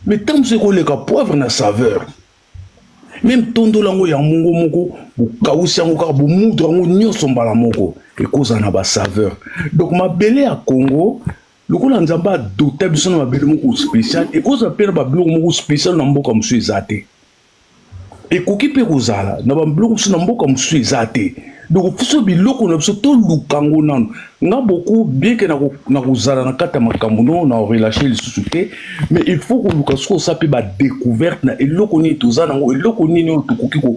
mais tant que c'est ka poivre na saveur même Tondolo yango ya mongo moko bokausi yango ka bo moudre yango nyonso mbala moko ekoza na ba saveur donc ma belé à Congo le coup l'anzamba doté biso na mabele moko spécial et cause appelle ba biloko moko spécial na mboka musu ezate et koki pe kozala na ba biloko musu na mboka musu ezate donc fuso biloko na biso to lukango nanu nga beaucoup bien que na kozala na kata makambo no na relâcher le souté mais il faut que luka so sape ba découverte na eloko ni tozana ngo eloko ni no to koki ko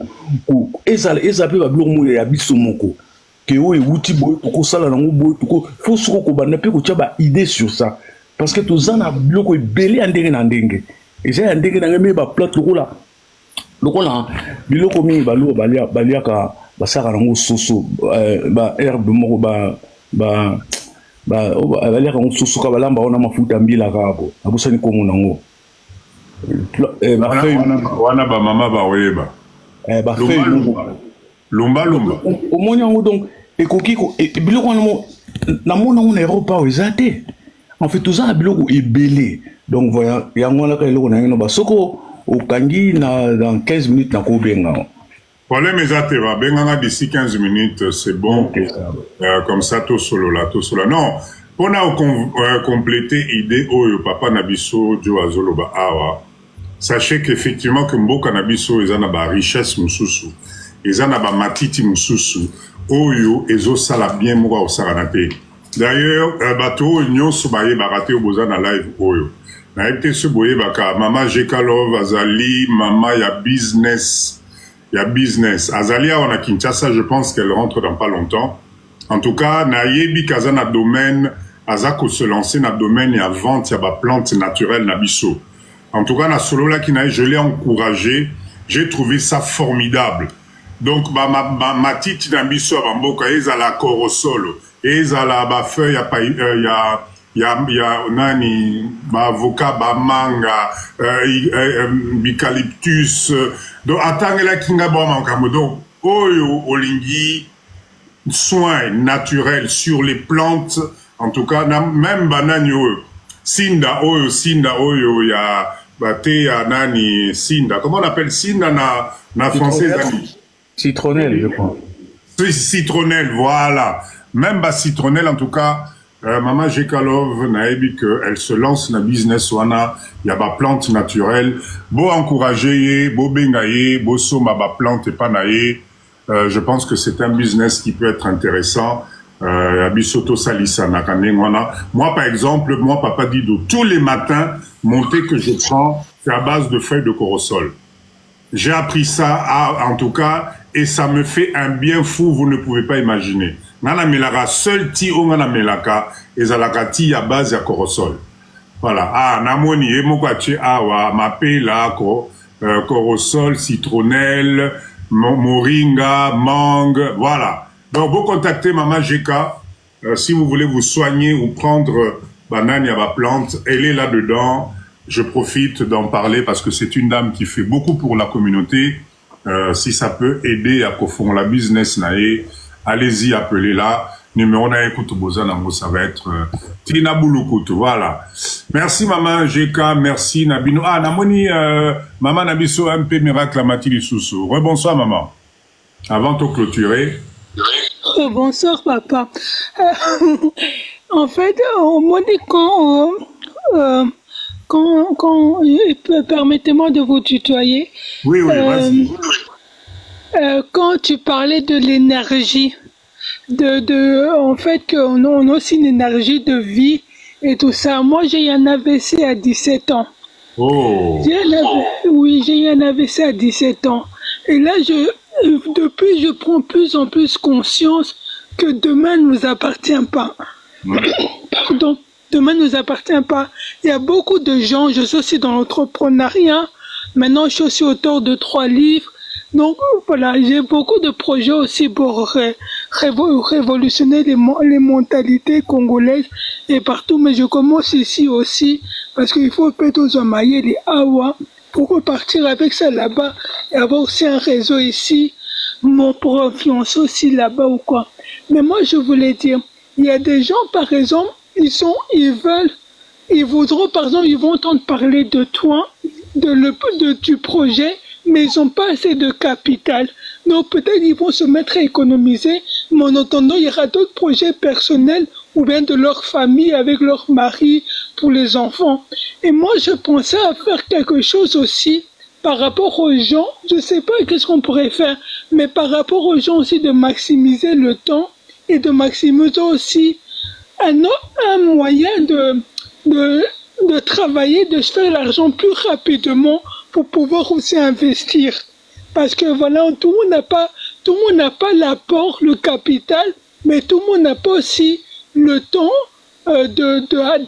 ezala pe ba biloko mo ya biso moko que oui outil boy pour ça là nango boy tout faut se ko bana pe ko tchaba idée sur ça parce que tout ça na biloko belé andenge na ndenge et j'ai andenge na me ba plate lokola biloko mi balu balia ka basaka nango soso ba herbe moko ba balia ka soso ka balamba ona mafuta mbila ka bo abusani ko nango wana ba mama ba weba ba feuille lumba au moins donc et kokiko et biloko na mona on Europa ezate en fait tout ça biloko ebelé donc voilà yango na ka eloko na ngino ba soko okangi dans 15 minutes na ko benga problème ezate va benga d'ici 15 minutes c'est bon comme ça tout solo non on a complété idée oyo papa nabiso jo azoloba awa sachez qu'effectivement que mboka nabiso ezana ba richesse mususu ezana ba matiti mususu oyo ezosala bien moko osaranate d'ailleurs bato nyonso baye barate oboza na live oyo na ete se boye baka mama Jekalov azali mama ya business azali awa na Kinshasa je pense qu'elle rentre dans pas longtemps en tout cas na yebi kaza na domaine azako se lancer na domaine ya vente ya ba plante naturelle na biso en tout cas na solo là qui na je l'ai encouragé j'ai trouvé ça formidable. Donc, ma titi d'ambition à Bamboka, ils à la corosolo, ils à la feuille, nani, avocat, manga, eucalyptus, donc, attends, la kinga bon, donc, oyo, olingi, soins naturels sur les plantes, en tout cas, même banane, sinda, oyo, ya, bate, ya, nani, sinda, comment on appelle sinda na français, nani? Citronnelle, je crois. Citronnelle, voilà. Même bas citronnelle, en tout cas, maman Jekalov, naebi que elle se lance dans business wana, y a ba plante naturelle, beau encourager, beau bengaye, beau soma ba plante et pas naye. Je pense que c'est un business qui peut être intéressant. Bisoto salisa nakane wana. Moi, par exemple, papa Dido, tous les matins, mon thé que je prends, c'est à base de feuilles de corosol. J'ai appris ça, en tout cas, et ça me fait un bien fou, vous ne pouvez pas imaginer. Nana melaka seul ti o ngana melaka ezalaka ti ya base ya corosol. Voilà. Namoni emoko atie awa mape la ko corosol, citronnelle, moringa, mangue, voilà. Donc, vous contactez Maman GK si vous voulez vous soigner ou prendre banane à ma plante, elle est là-dedans. Je profite d'en parler parce que c'est une dame qui fait beaucoup pour la communauté. Si ça peut aider à confondre la business, allez-y, appelez-la. Numéro na écoute Bozanango, ça va être Tina Bouloukout, voilà. Merci Maman GK, merci Nabino. Ah, Namoni, Maman Nabiso, MP Miracle, Mathilde Soussou. Rebonsoir Maman. Avant de clôturer. Bonsoir papa. En fait, on m'a dit permettez-moi de vous tutoyer. Oui, vas-y. Quand tu parlais de l'énergie, en fait, qu'on a aussi une énergie de vie et tout ça. Moi, j'ai eu un AVC à 17 ans. Oh. Oui, j'ai eu un AVC à 17 ans. Et là, depuis, je prends plus en plus conscience que demain ne nous appartient pas. Pardon, demain ne nous appartient pas. Il y a beaucoup de gens, je suis aussi dans l'entrepreneuriat. Maintenant, je suis aussi auteur de 3 livres. Donc, voilà, j'ai beaucoup de projets aussi pour révolutionner les mentalités congolaises et partout. Mais je commence ici aussi parce qu'il faut peut-être aux Amaïs, les Awa, pour repartir avec ça là-bas et avoir aussi un réseau ici, pour influencer aussi là-bas ou quoi. Mais moi, je voulais dire, il y a des gens, par exemple, ils voudront, par exemple, ils vont entendre parler de toi, du projet, mais ils n'ont pas assez de capital. Donc peut-être ils vont se mettre à économiser, mais en attendant, il y aura d'autres projets personnels ou bien de leur famille avec leur mari pour les enfants. Et moi, je pensais à faire quelque chose aussi par rapport aux gens. Je ne sais pas qu'est-ce qu'on pourrait faire, mais par rapport aux gens aussi de maximiser le temps et de maximiser aussi un moyen de travailler, de se faire l'argent plus rapidement pour pouvoir aussi investir. Parce que voilà, tout le monde n'a pas l'apport, le capital, mais tout le monde n'a pas aussi le temps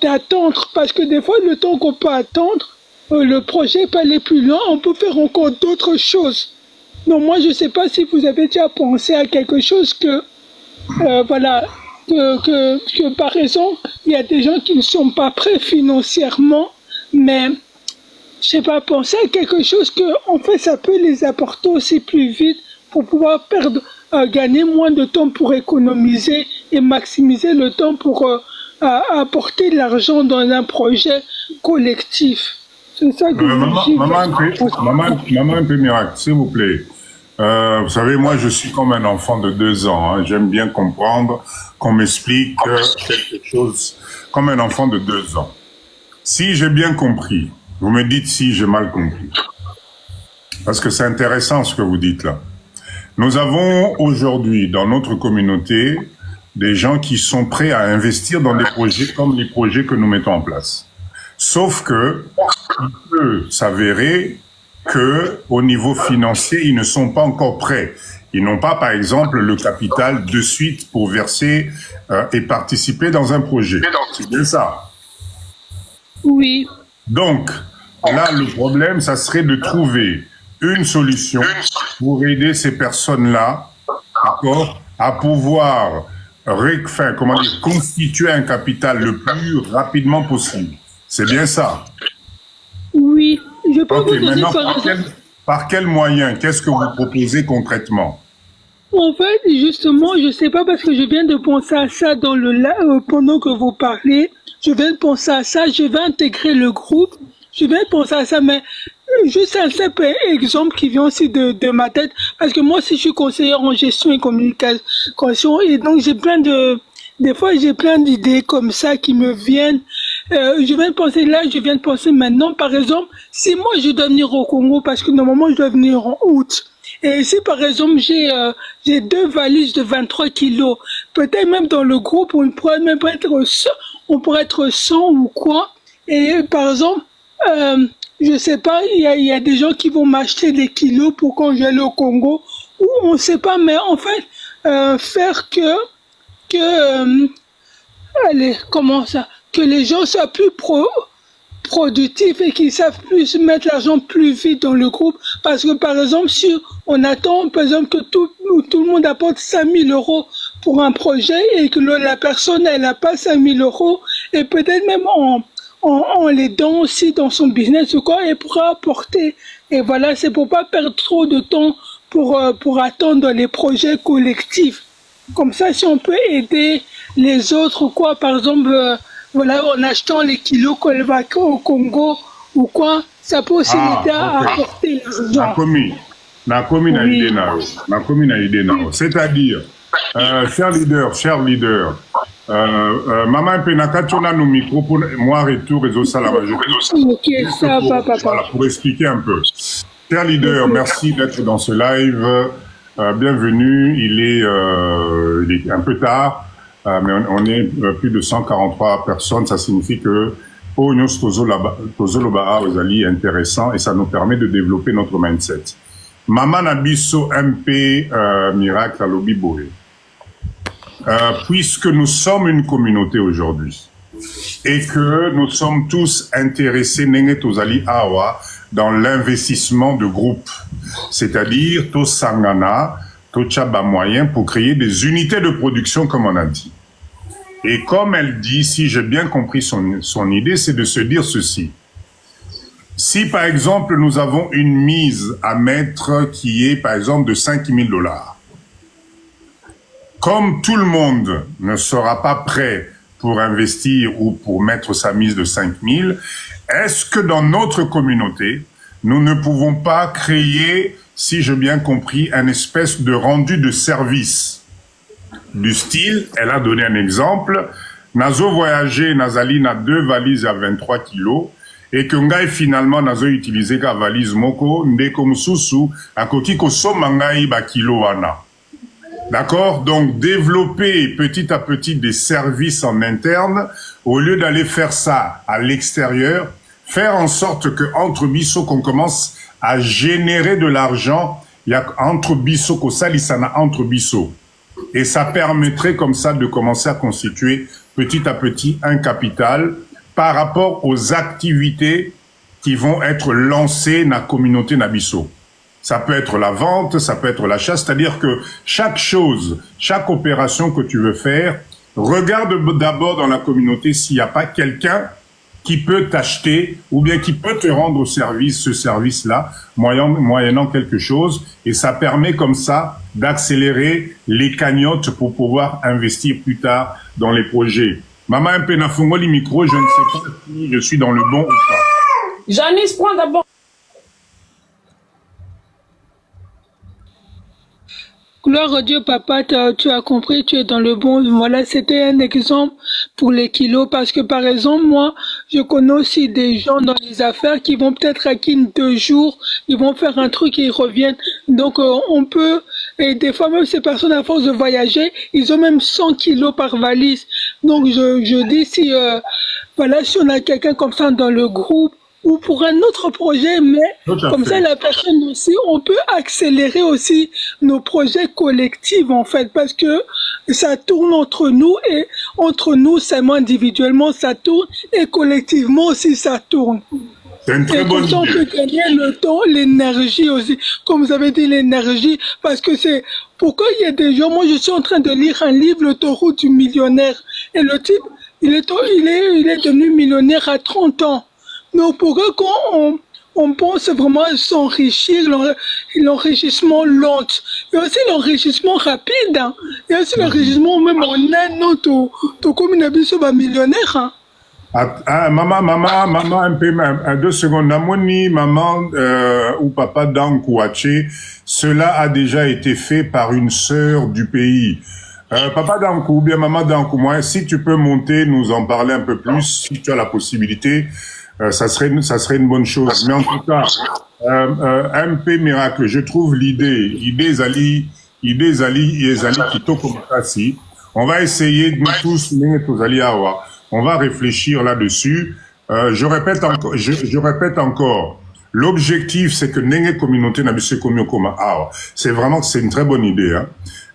d'attendre. Parce que des fois, le temps qu'on peut attendre, le projet peut aller plus loin, on peut faire encore d'autres choses. Donc moi, je ne sais pas si vous avez déjà pensé à quelque chose que, voilà, que par exemple, il y a des gens qui ne sont pas prêts financièrement, mais je sais pas, penser à quelque chose que, en fait, ça peut les apporter aussi plus vite pour pouvoir gagner moins de temps pour économiser et maximiser le temps pour apporter de l'argent dans un projet collectif. C'est ça que Maman un peu miracle, s'il vous plaît. Vous savez, moi, je suis comme un enfant de 2 ans. Hein. J'aime bien comprendre qu'on m'explique quelque chose comme un enfant de 2 ans. Si j'ai bien compris, vous me dites si j'ai mal compris. Parce que c'est intéressant ce que vous dites là. Nous avons aujourd'hui dans notre communauté des gens qui sont prêts à investir dans des projets comme les projets que nous mettons en place. Sauf que il peut s'avérer que au niveau financier, ils ne sont pas encore prêts. Ils n'ont pas, par exemple, le capital de suite pour verser et participer dans un projet. C'est bien ça. Oui. Donc, là, le problème, ça serait de trouver une solution pour aider ces personnes-là, d'accord, à pouvoir constituer un capital le plus rapidement possible. C'est bien ça. Oui, je peux vous donner par quel moyen? Qu'est-ce que vous proposez concrètement? En fait, justement, je ne sais pas parce que je viens de penser à ça pendant que vous parlez. Je viens de penser à ça, je vais intégrer le groupe. Je viens de penser à ça, mais juste un simple exemple qui vient aussi de ma tête. Parce que moi aussi, je suis conseillère en gestion et communication. Et donc, des fois, j'ai plein d'idées comme ça qui me viennent. Je viens de penser là, je viens de penser maintenant. Par exemple, si moi, je dois venir au Congo, parce que normalement, je dois venir en août. Et si, par exemple, j'ai 2 valises de 23 kilos, peut-être même dans le groupe, on pourrait même être 100 ou quoi. Et par exemple, je sais pas, il y a des gens qui vont m'acheter des kilos pour quand je vais aller au Congo, ou on sait pas, mais en fait, faire allez, comment ça, que les gens soient plus productifs et qui savent plus mettre l'argent plus vite dans le groupe. Parce que par exemple, si on attend par exemple que tout le monde apporte 5 000 € pour un projet et que la personne elle n'a pas 5 000 € et peut-être même en l'aidant aussi dans son business ou quoi, elle pourra apporter. Et voilà, c'est pour pas perdre trop de temps pour attendre les projets collectifs. Comme ça, si on peut aider les autres ou quoi, par exemple, voilà, en achetant les kilos qu'on va au Congo ou quoi, ça peut aussi l'aider à apporter l'argent. C'est-à-dire, cher leader, maman Penakachona nos micros pour moi retour réseau Salama. Ok, ça va, papa. Voilà, pour expliquer un peu. Cher leader, merci d'être dans ce live. Bienvenue. Il est un peu tard, mais on est plus de 143 personnes. Ça signifie que Onyos Tozoloba Ozali est intéressant et ça nous permet de développer notre mindset. Maman Nabiso MP Miracle à Lobiboé. Puisque nous sommes une communauté aujourd'hui et que nous sommes tous intéressés dans l'investissement de groupe, c'est-à-dire to sangana, to chaba moyen pour créer des unités de production comme on a dit. Et comme elle dit, si j'ai bien compris son idée, c'est de se dire ceci. Si par exemple nous avons une mise à mettre qui est par exemple de 5 000 $, comme tout le monde ne sera pas prêt pour investir ou pour mettre sa mise de 5 000, est-ce que dans notre communauté, nous ne pouvons pas créer, si j'ai bien compris, un espèce de rendu de service du style, elle a donné un exemple, Nazo voyager, Nazali na 2 valises à 23 kilos, et que ngai finalement Nazo utilisé ka valise moko, ndeko mususu, akoki ko somangai ba kilo wana. D'accord? Donc, développer petit à petit des services en interne, au lieu d'aller faire ça à l'extérieur, faire en sorte que entre biso qu'on commence à générer de l'argent, il y a entre biso ko salisana entre biso. Et ça permettrait comme ça de commencer à constituer petit à petit un capital par rapport aux activités qui vont être lancées dans la communauté Nabiso. Ça peut être la vente, ça peut être l'achat, c'est-à-dire que chaque chose, chaque opération que tu veux faire, regarde d'abord dans la communauté s'il n'y a pas quelqu'un qui peut t'acheter ou bien qui peut te rendre service, ce service-là, moyennant quelque chose, et ça permet comme ça d'accélérer les cagnottes pour pouvoir investir plus tard dans les projets. Maman un peu na fungoli micro, je ne sais pas si je suis dans le bon ou pas. Janice, prends d'abord. Gloire à Dieu, papa, tu as compris, tu es dans le bon. Voilà, c'était un exemple pour les kilos parce que, par exemple, moi, je connais aussi des gens dans les affaires qui vont peut-être à Kin 2 jours, ils vont faire un truc et ils reviennent. Donc, on peut, et des fois même ces personnes, à force de voyager, ils ont même 100 kilos par valise. Donc, je dis si, voilà, si on a quelqu'un comme ça dans le groupe, ou pour un autre projet, mais comme ça, la personne aussi, on peut accélérer aussi nos projets collectifs, en fait, parce que ça tourne entre nous, et entre nous, seulement individuellement, ça tourne, et collectivement aussi, ça tourne. C'est une très bonne idée. On peut gagner le temps, l'énergie aussi, comme vous avez dit, l'énergie, parce que c'est, pourquoi il y a des gens, moi je suis en train de lire un livre, Le taureau du millionnaire, et le type, il est devenu millionnaire à 30 ans. Donc pourquoi quand on pense vraiment à s'enrichir, l'enrichissement lent, et aussi l'enrichissement rapide, hein, et aussi l'enrichissement même en un an, tout comme une abisso millionnaire. Hein. Maman, un peu, 2 secondes. Namoni, maman ou papa d'Ankouaché, cela a déjà été fait par une sœur du pays. Papa d'Ankou ou bien maman d'Ankou, moi, si tu peux monter, nous en parler un peu plus, si tu as la possibilité. Ça serait une bonne chose. Mais en tout cas, MP Miracle, je trouve l'idée Zali Kito Komakasi. On va essayer de nous tous, on va réfléchir là-dessus. Je répète encore. L'objectif, c'est que Nenge Communauté Nabise Komyo Koma. C'est vraiment, c'est une très bonne idée, hein.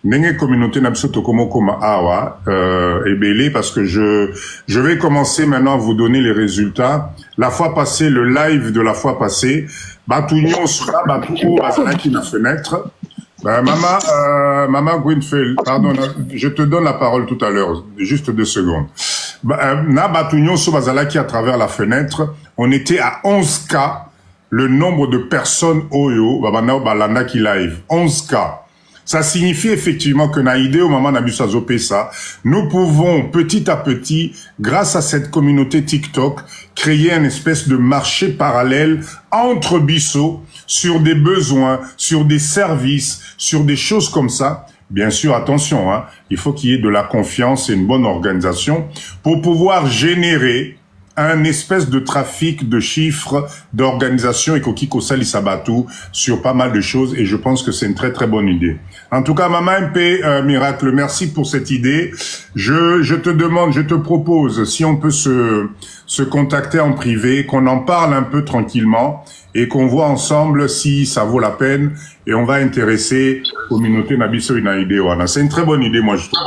Nenge communauté n'absoto como koma awa, ebele, parce que je vais commencer maintenant à vous donner les résultats. La fois passée, le live de la fois passée, Batouignon sera Batouko Bazalaki na fenêtre. Maman Gwynfeld, pardon, je te donne la parole tout à l'heure, juste 2 secondes. Na Batouignon sur Bazalaki à travers la fenêtre, on était à 11 cas, le nombre de personnes Oyo, Babana Balanda qui live, 11 cas. Ça signifie effectivement que Naïdé au moment d'Abusazo Pessa, nous pouvons petit à petit, grâce à cette communauté TikTok, créer une espèce de marché parallèle entre Bissau sur des besoins, sur des services, sur des choses comme ça. Bien sûr, attention, hein, il faut qu'il y ait de la confiance et une bonne organisation pour pouvoir générer un espèce de trafic de chiffres, d'organisation et Kokiko Salisabatou sur pas mal de choses et je pense que c'est une très très bonne idée. En tout cas, Maman MP Miracle, merci pour cette idée. Je te demande, je te propose si on peut se contacter en privé, qu'on en parle un peu tranquillement et qu'on voit ensemble si ça vaut la peine et on va intéresser la communauté Nabiso Inaïdé. C'est une très bonne idée, moi je trouve.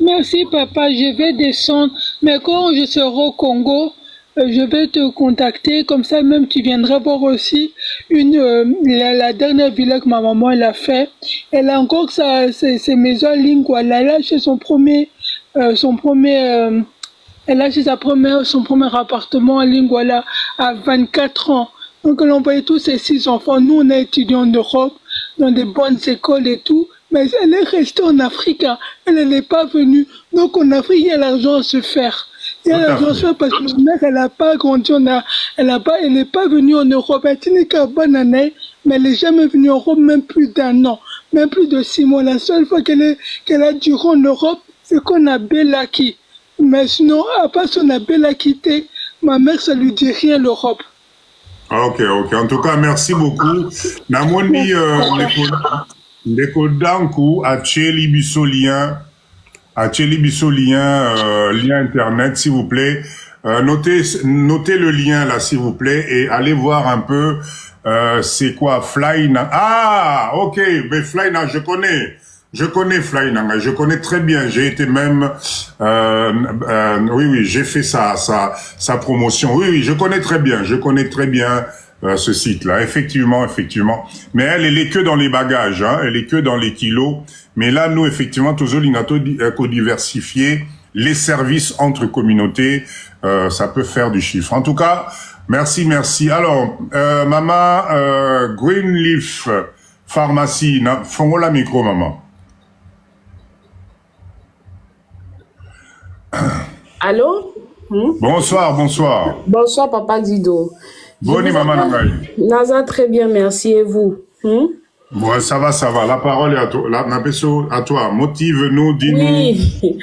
Merci papa, je vais descendre, mais quand je serai au Congo, je vais te contacter, comme ça même tu viendras voir aussi la dernière villa que ma maman elle a fait. Elle a encore ses maisons en ligne, quoi. Elle a lâché son premier son premier appartement en ligne, voilà, à 24 ans. Donc elle a envoyé tous ses 6 enfants. Nous on est étudiants en Europe, dans des bonnes écoles et tout. Mais elle est restée en Afrique, hein. Elle n'est pas venue. Donc en Afrique, il y a l'argent à se faire. Il y a l'argent à se faire parce que ma mère, elle n'a pas grandi, elle n'est pas venue en Europe. Elle n'est qu'à bonne année, mais elle n'est jamais venue en Europe, même plus d'1 an, même plus de 6 mois. La seule fois qu'elle a duré en Europe, c'est qu'on a Bellaki. Mais sinon, à part si on a Bellaki, ma mère, ça lui dit rien l'Europe. Ok. En tout cas, merci beaucoup. Namoni, Ndeko Dankou, Acheli Bisso lien internet, s'il vous plaît. Notez le lien là, s'il vous plaît, et allez voir un peu, c'est quoi, Flyna. Ah, ok, mais Flyna, je connais Flyna, je connais très bien, j'ai été même, oui, j'ai fait sa promotion. Oui, je connais très bien ce site-là, effectivement. Mais elle est que dans les bagages, hein, elle est que dans les kilos. Mais là, nous, effectivement, toujours diversifier les services entre communautés, ça peut faire du chiffre. En tout cas, merci. Alors, Maman Greenleaf Pharmacie, fongo la micro, maman. Allô? Bonsoir. Bonsoir, Papa Dido. Bonne maman Nangaï. Naza, très bien, merci. Et vous? Ouais, ça va. La parole est à toi. À toi. Motive-nous, dis-nous. Oui,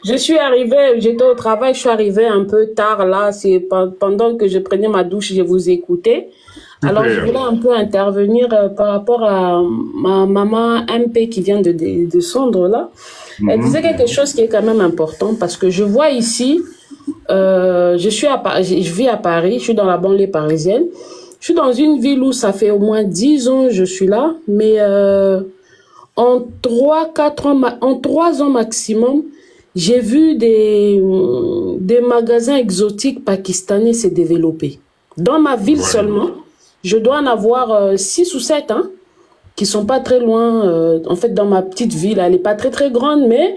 je suis arrivée, j'étais au travail, je suis arrivée un peu tard là. C'est pendant que je prenais ma douche, je vous écoutais. Alors, je voulais un peu intervenir par rapport à ma maman MP qui vient de descendre là. Elle disait quelque chose qui est quand même important parce que je vois ici, je vis à Paris, je suis dans la banlieue parisienne. Je suis dans une ville où ça fait au moins 10 ans que je suis là, mais en 3 ans maximum, j'ai vu des magasins exotiques pakistanais se développer. Dans ma ville seulement, je dois en avoir 6 ou 7, hein, qui sont pas très loin. En fait, dans ma petite ville, elle est pas très très grande, mais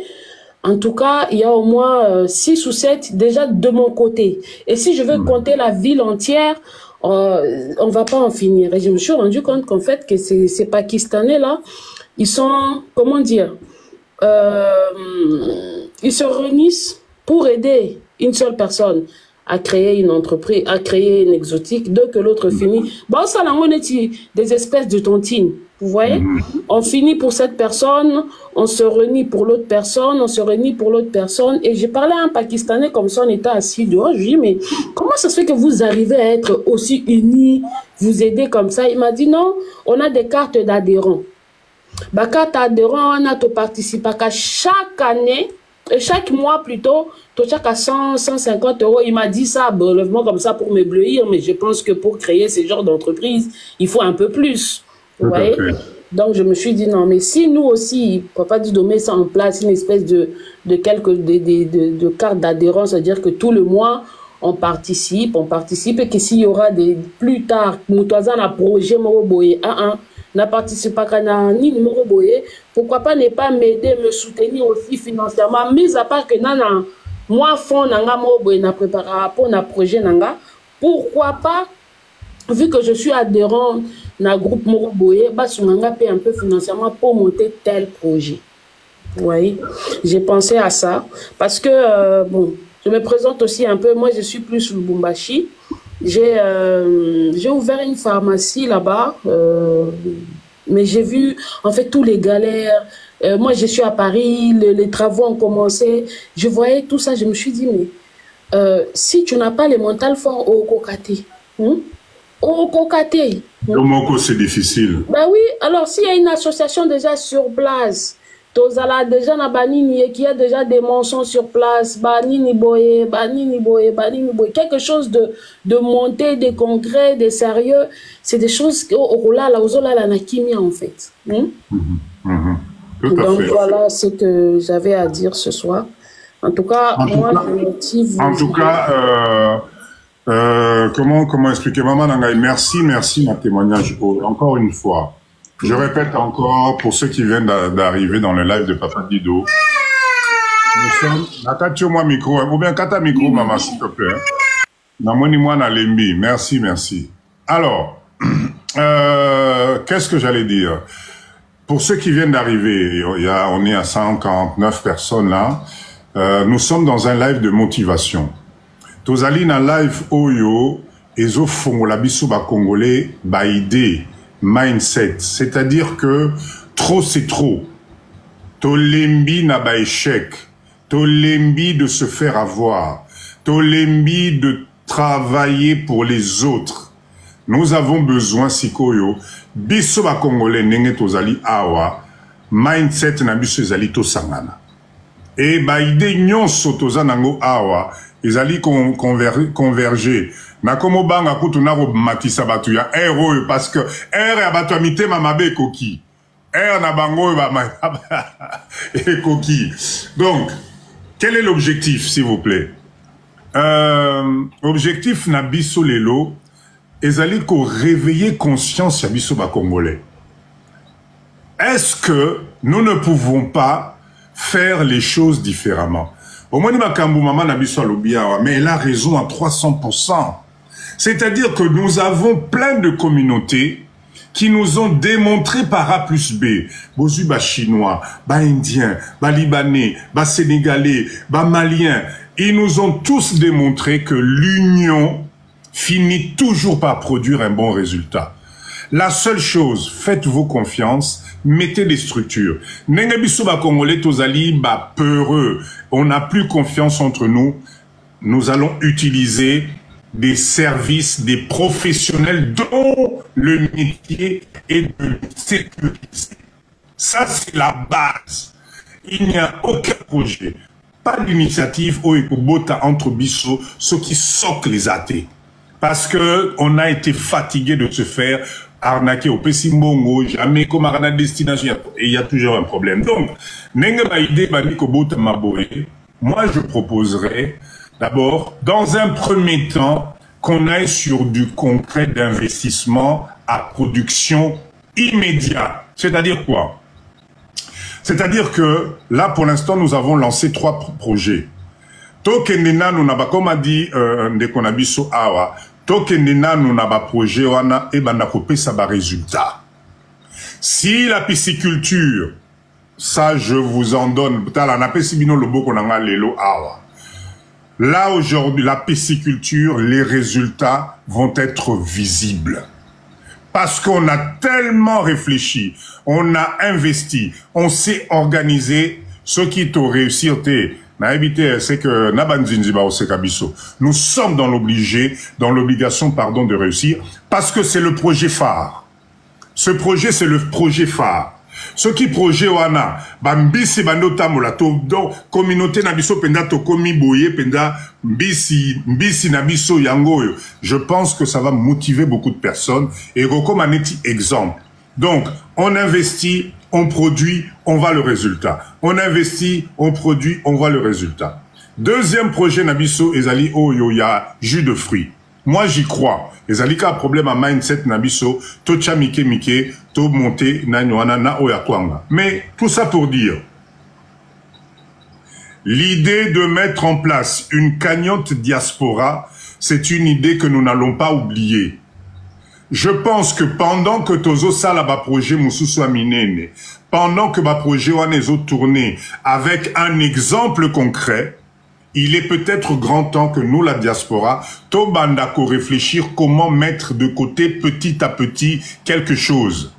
en tout cas, il y a au moins 6 ou 7 déjà de mon côté. Et si je veux compter la ville entière, on va pas en finir. Et je me suis rendu compte qu'en fait, que ces Pakistanais-là, ils sont, comment dire, ils se réunissent pour aider une seule personne à créer une entreprise, à créer une exotique, donc que l'autre finit. Bon, ça, là, on est des espèces de tontines. Vous voyez, on finit pour cette personne, on se réunit pour l'autre personne, on se réunit pour l'autre personne. Et j'ai parlé à un Pakistanais comme ça, on était assis dehors. Je lui ai dit, mais comment ça se fait que vous arrivez à être aussi unis, vous aider comme ça? Il m'a dit, non, on a des cartes d'adhérents. Bah, carte d'adhérents, on a tout participé à chaque année, et chaque mois plutôt, tout chaque à 100, 150 euros. Il m'a dit ça, brièvement comme ça pour m'éblouir, mais je pense que pour créer ce genre d'entreprise, il faut un peu plus. Vous voyez? Donc, je me suis dit, non, mais si nous aussi, Papa Dido met ça en place, une espèce de carte d'adhérence, c'est-à-dire que tout le mois, on participe, et que s'il y aura plus tard, nous avons un projet, n'a participé à ni numéro boyé, pourquoi pas ne pas m'aider, me soutenir aussi financièrement, mis à part que moi, fond, n'a préparé pour un projet, pourquoi pas, vu que je suis adhérent dans le groupe Moroboye, Basunganga paye un peu financièrement pour monter tel projet. Oui, j'ai pensé à ça. Parce que, bon, je me présente aussi un peu. Moi, je suis plus sur le Lubumbashi. J'ai ouvert une pharmacie là-bas. Mais j'ai vu, en fait, tous les galères. Moi, je suis à Paris. Les travaux ont commencé. Je voyais tout ça. Je me suis dit, mais si tu n'as pas les mental forts au Kokate, au Kokate. Le Moko, c'est difficile. Ben oui, alors s'il y a une association déjà sur place, Tozala déjà na banini qui a déjà des mensonges sur place, banini boye, quelque chose de monté, de concret, de sérieux, c'est des choses au là la nakimia en fait. Donc voilà ce que j'avais à dire ce soir. En tout cas, je motive. En tout cas, comment expliquer, Maman Nangaï, merci, ma témoignage. Encore une fois, je répète encore pour ceux qui viennent d'arriver dans le live de Papa Dido. Nous sommes, Nakatio moi micro, ou bien Kata micro, maman, s'il te plaît. Namoni moi na lembi, merci. Alors, qu'est-ce que j'allais dire? Pour ceux qui viennent d'arriver, on est à 149 personnes là. Nous sommes dans un live de motivation. Tozali na live oyo ezo fongola biso ba congolais ba idée mindset, c'est-à-dire que trop c'est trop. Tolembi na ba échec, tolembi de se faire avoir, tolembi de travailler pour les autres. Nous avons besoin sikoyo biso ba congolais nenge tozali awa mindset na biso ezali to sangana. Et ba idée nyonso tozanango awa ils allaient converger. Na komo banga kutu na matisa batu ya R parce que R ya batu amite mamabe koki. R na bango ba et koki. Donc, quel est l'objectif s'il vous plaît? Objectif na biso lelo, ils allaient ko réveiller conscience ya biso ba congolais. Est-ce que nous ne pouvons pas faire les choses différemment? Au moins, mais elle a raison à 300%. C'est-à-dire que nous avons plein de communautés qui nous ont démontré par A plus B, bozu ba chinois, ba indiens, ba libanais, ba sénégalais, ba maliens, ils nous ont tous démontré que l'union finit toujours par produire un bon résultat. La seule chose, faites vos confiances, mettez des structures. Nengebiso ba congolais tozali ba peureux. On n'a plus confiance entre nous. Nous allons utiliser des services, des professionnels dont le métier est de sécuriser. Ça, c'est la base. Il n'y a aucun projet, pas d'initiative au Ekobota entre Bisso, ceux qui sortent les athées. Parce que on a été fatigué de se faire arnaquer au Pessimbongo, jamais comme à la destination, et il y a toujours un problème. Donc, moi je proposerais d'abord, dans un premier temps, qu'on aille sur du concret d'investissement à production immédiate. C'est-à-dire quoi? C'est-à-dire que là, pour l'instant, nous avons lancé 3 projets. Tokenena, nous n'avons pas, comme a dit Ndekonabiso Awa, Tokenena, nous n'avons pas projet, wana, et ben, n'a ça va résultat. Si la pisciculture, ça, je vous en donne, là, aujourd'hui, la pisciculture, les résultats vont être visibles. Parce qu'on a tellement réfléchi, on a investi, on s'est organisé, ce qui t'a réussi, c'est que nous sommes dans l'obligation, pardon, de réussir, parce que c'est le projet phare. Ce projet, c'est le projet phare. Ce qui projet wana, bambisi bandota molato, donc communauté nabiso penda to komi boye penda mbisi nabiso yango. Je pense que ça va motiver beaucoup de personnes. Et comme un exemple, Donc, on investit, on produit, on voit le résultat. On investit, on produit, on voit le résultat. Deuxième projet Nabiso, ezali oyo ya jus de fruits. Moi, j'y crois. Ezali ka problème à mindset Nabiso, to chamike mike, to monter na nywana na oya kwanga. Mais tout ça pour dire, l'idée de mettre en place une cagnotte diaspora, c'est une idée que nous n'allons pas oublier. Je pense que pendant que Tozo Sala ba projet Moussousou Aminene, pendant que ba projet Wanezo tourné avec un exemple concret, il est peut-être grand temps que nous, la diaspora, Tobandako réfléchir comment mettre de côté petit à petit quelque chose.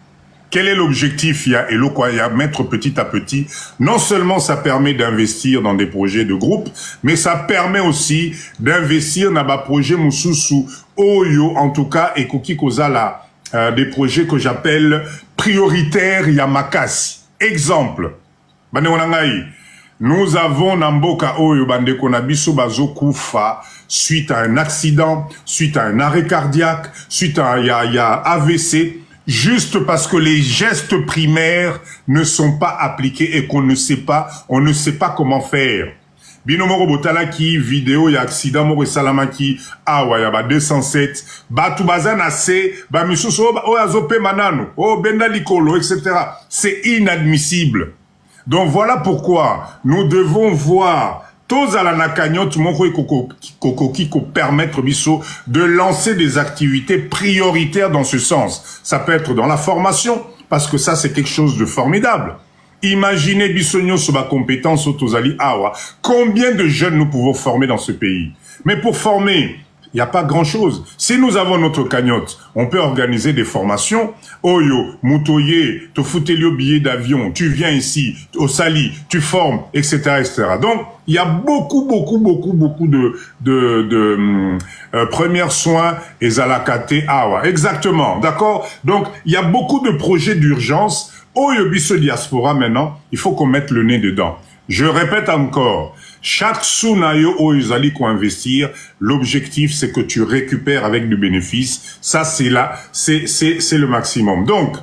Quel est l'objectif? Il y a mettre petit à petit. Non seulement ça permet d'investir dans des projets de groupe, mais ça permet aussi d'investir dans des projets Moussousou, Oyo, en tout cas, et Koki Kozala, des projets que j'appelle prioritaires Yamakasi. Exemple. Nous avons Namboka Oyo Bandeko Nabiso Bazo Koufa suite à un accident, suite à un arrêt cardiaque, suite à un AVC. Juste parce que les gestes primaires ne sont pas appliqués et qu'on ne sait pas, on ne sait pas comment faire. Binomoro botala ki vidéo ya accident moro salama ki awa ya ba 207 batu bazana se ba misusu o azope manano o benda likolo etc. C'est inadmissible. Donc voilà pourquoi nous devons voir tous à la cagnotte qui permettre biso de lancer des activités prioritaires dans ce sens. Ça peut être dans la formation, parce que ça c'est quelque chose de formidable. Imaginez bisogno sur ma compétence au Tozali Awa. Combien de jeunes nous pouvons former dans ce pays? Mais pour former, il n'y a pas grand-chose. Si nous avons notre cagnotte, on peut organiser des formations. Oyo, Moutoye, te foutelio billet d'avion, tu viens ici, au Sali, tu formes, etc., etc. Donc, il y a beaucoup de premiers soins et zalakate awa. Exactement, d'accord? Donc, il y a beaucoup de projets d'urgence. Oyo biso diaspora maintenant, il faut qu'on mette le nez dedans. Je répète encore, chaque sou-nayo oizali qu'on investir, l'objectif c'est que tu récupères avec du bénéfice. Ça c'est là, c'est le maximum. Donc,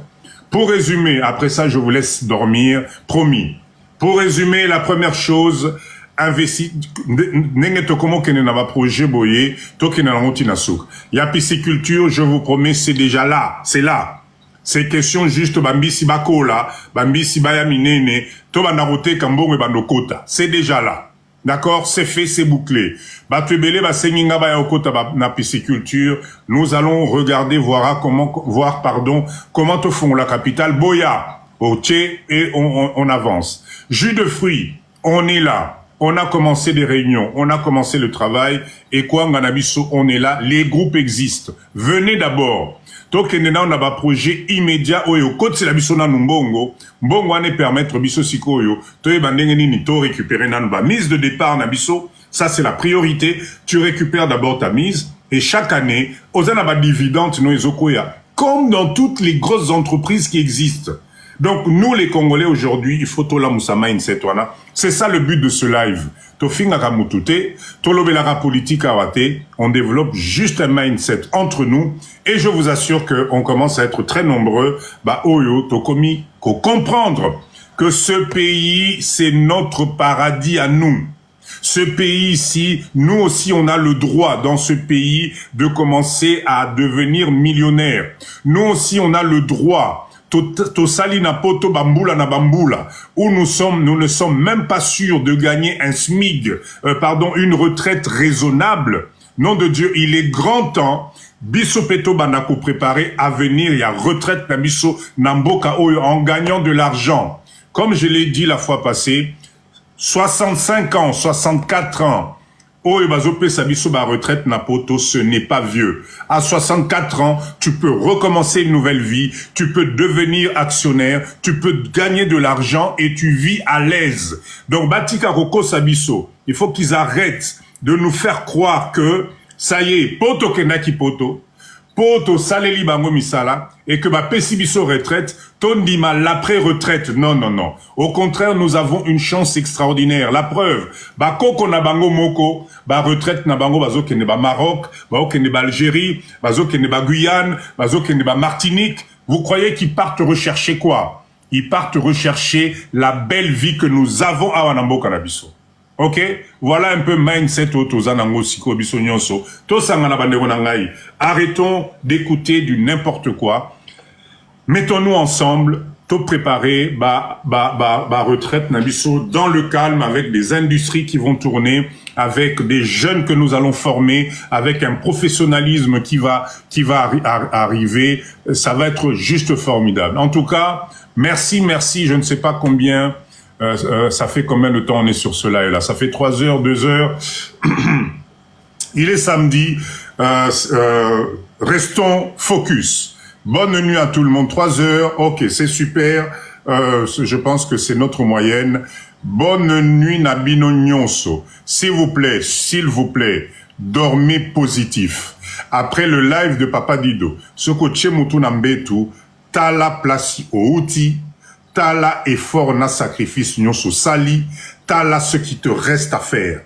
pour résumer, après ça je vous laisse dormir, promis. Pour résumer, la première chose, investir, n'engete comment qu'on n'a pas projet boyer, toi qui n'a pas souk. Il y a pisciculture, je vous promets, c'est déjà là, c'est là. C'est question juste bambi sibakola, bambi sibaya minene, to banarote kambongo e bandokota. C'est déjà là. D'accord? C'est fait, c'est bouclé. Batubele ba senginga ba okota na pisciculture. Nous allons regarder voir comment te font la capitale Boya, ok, et on avance. Jus de fruits, on est là. On a commencé des réunions, on a commencé le travail, et quoi, Nganabiso, on est là. Les groupes existent. Venez d'abord. Donc, on a un projet immédiat, oyo, côté c'est la bisona numbongo, mbongo ane permettre biso sikoyo, to bandengeni to récupérer nanba. Mise de départ, nabiso, ça c'est la priorité. Tu récupères d'abord ta mise, et chaque année, ozana dividende no ezokoya, comme dans toutes les grosses entreprises qui existent. Donc, nous, les Congolais, aujourd'hui, il faut tout la moussa mindset, voilà. C'est ça le but de ce live. Tofinga kamutute, tolobelara politique awate, on développe juste un mindset entre nous, et je vous assure qu'on commence à être très nombreux, bah, oyo, tokomi, ko comprendre que ce pays, c'est notre paradis à nous. Ce pays ici, nous aussi, on a le droit dans ce pays de commencer à devenir millionnaire. Nous aussi, on a le droit Tosali na poto bambula na bambula, où nous ne sommes même pas sûrs de gagner un SMIG, une retraite raisonnable. Nom de Dieu, il est grand temps, biso peto banako préparer à venir, il y a retraite na biso namboka oyo en gagnant de l'argent. Comme je l'ai dit la fois passée, 65 ans, 64 ans, Oyo bazope sabiso ba retraite na poto, ce n'est pas vieux. À 64 ans, tu peux recommencer une nouvelle vie, tu peux devenir actionnaire, tu peux gagner de l'argent et tu vis à l'aise. Donc Batika Roko Sabiso, il faut qu'ils arrêtent de nous faire croire que ça y est, poto kenaki poto, poto saleli bango misala, et que ba pesibiso retraite, tondima l'après-retraite. Non, non, non. Au contraire, nous avons une chance extraordinaire. La preuve, ba koko na bango moko, ba retraite na bango bazo kene ba Maroc, ba kene ba Algérie, bazo kene ba Guyane, bazo kene ba Martinique. Vous croyez qu'ils partent rechercher quoi? Ils partent rechercher la belle vie que nous avons à Wanambo Kanabiso. Ok? Voilà un peu mindset Otozanango Siko Biso Nyonso. Tosangana Bandego Nangai. Arrêtons d'écouter du n'importe quoi. Mettons-nous ensemble, tout préparer, retraite Nabiso dans le calme avec des industries qui vont tourner, avec des jeunes que nous allons former, avec un professionnalisme qui va arriver. Ça va être juste formidable. En tout cas, merci, je ne sais pas combien, ça fait combien de temps on est sur ce live là. Ça fait 3 heures, 2 heures. Il est samedi. Restons focus. Bonne nuit à tout le monde. 3 heures. Ok, c'est super. Je pense que c'est notre moyenne. Bonne nuit Nabino Nyonso. S'il vous plaît, dormez positif. Après le live de Papa Dido, ce que Mutu Nambetu, tala place au outil, tala effort na sacrifice Nyonso sali, tala ce qui te reste à faire.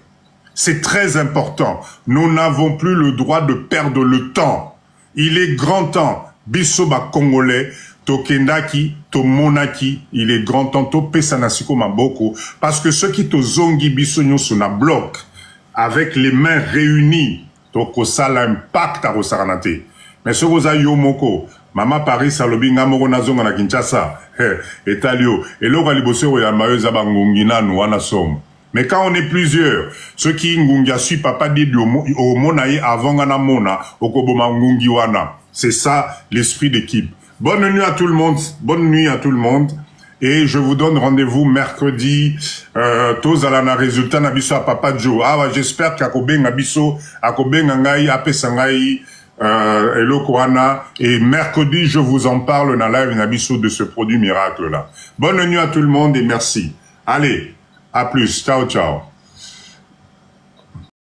C'est très important. Nous n'avons plus le droit de perdre le temps. Il est grand temps. Bisoba Congolais, Tokendaki, Tomonaki, il est grand temps, Topesanasiko Maboko, parce que ceux qui te zongi bisogno sur na bloc, avec les mains réunies, Tokosala impact à Rosaranate. Mais ce que vous Yomoko, Mama Paris, Salobi, Ngamoro Nazonga na Kinshasa, Etalio, et l'Ora Libosero et Amayoza Bangungina, nous en sommes. Mais quand on est plusieurs, ceux qui ngungia suit Papa dit au monaï avant Gana Mona, au Koboma Ngungiwana. C'est ça l'esprit d'équipe. Bonne nuit à tout le monde. Bonne nuit à tout le monde. Et je vous donne rendez-vous mercredi. Tozalana résultat nabiso à Papa Joe. Ah, j'espère qu'Akoben Nabiso, Akoben Ngai, Apesangai, Elokoana. Et mercredi, je vous en parle dans la live Nabiso de ce produit miracle là. Bonne nuit à tout le monde et merci. Allez, à plus. Ciao, ciao.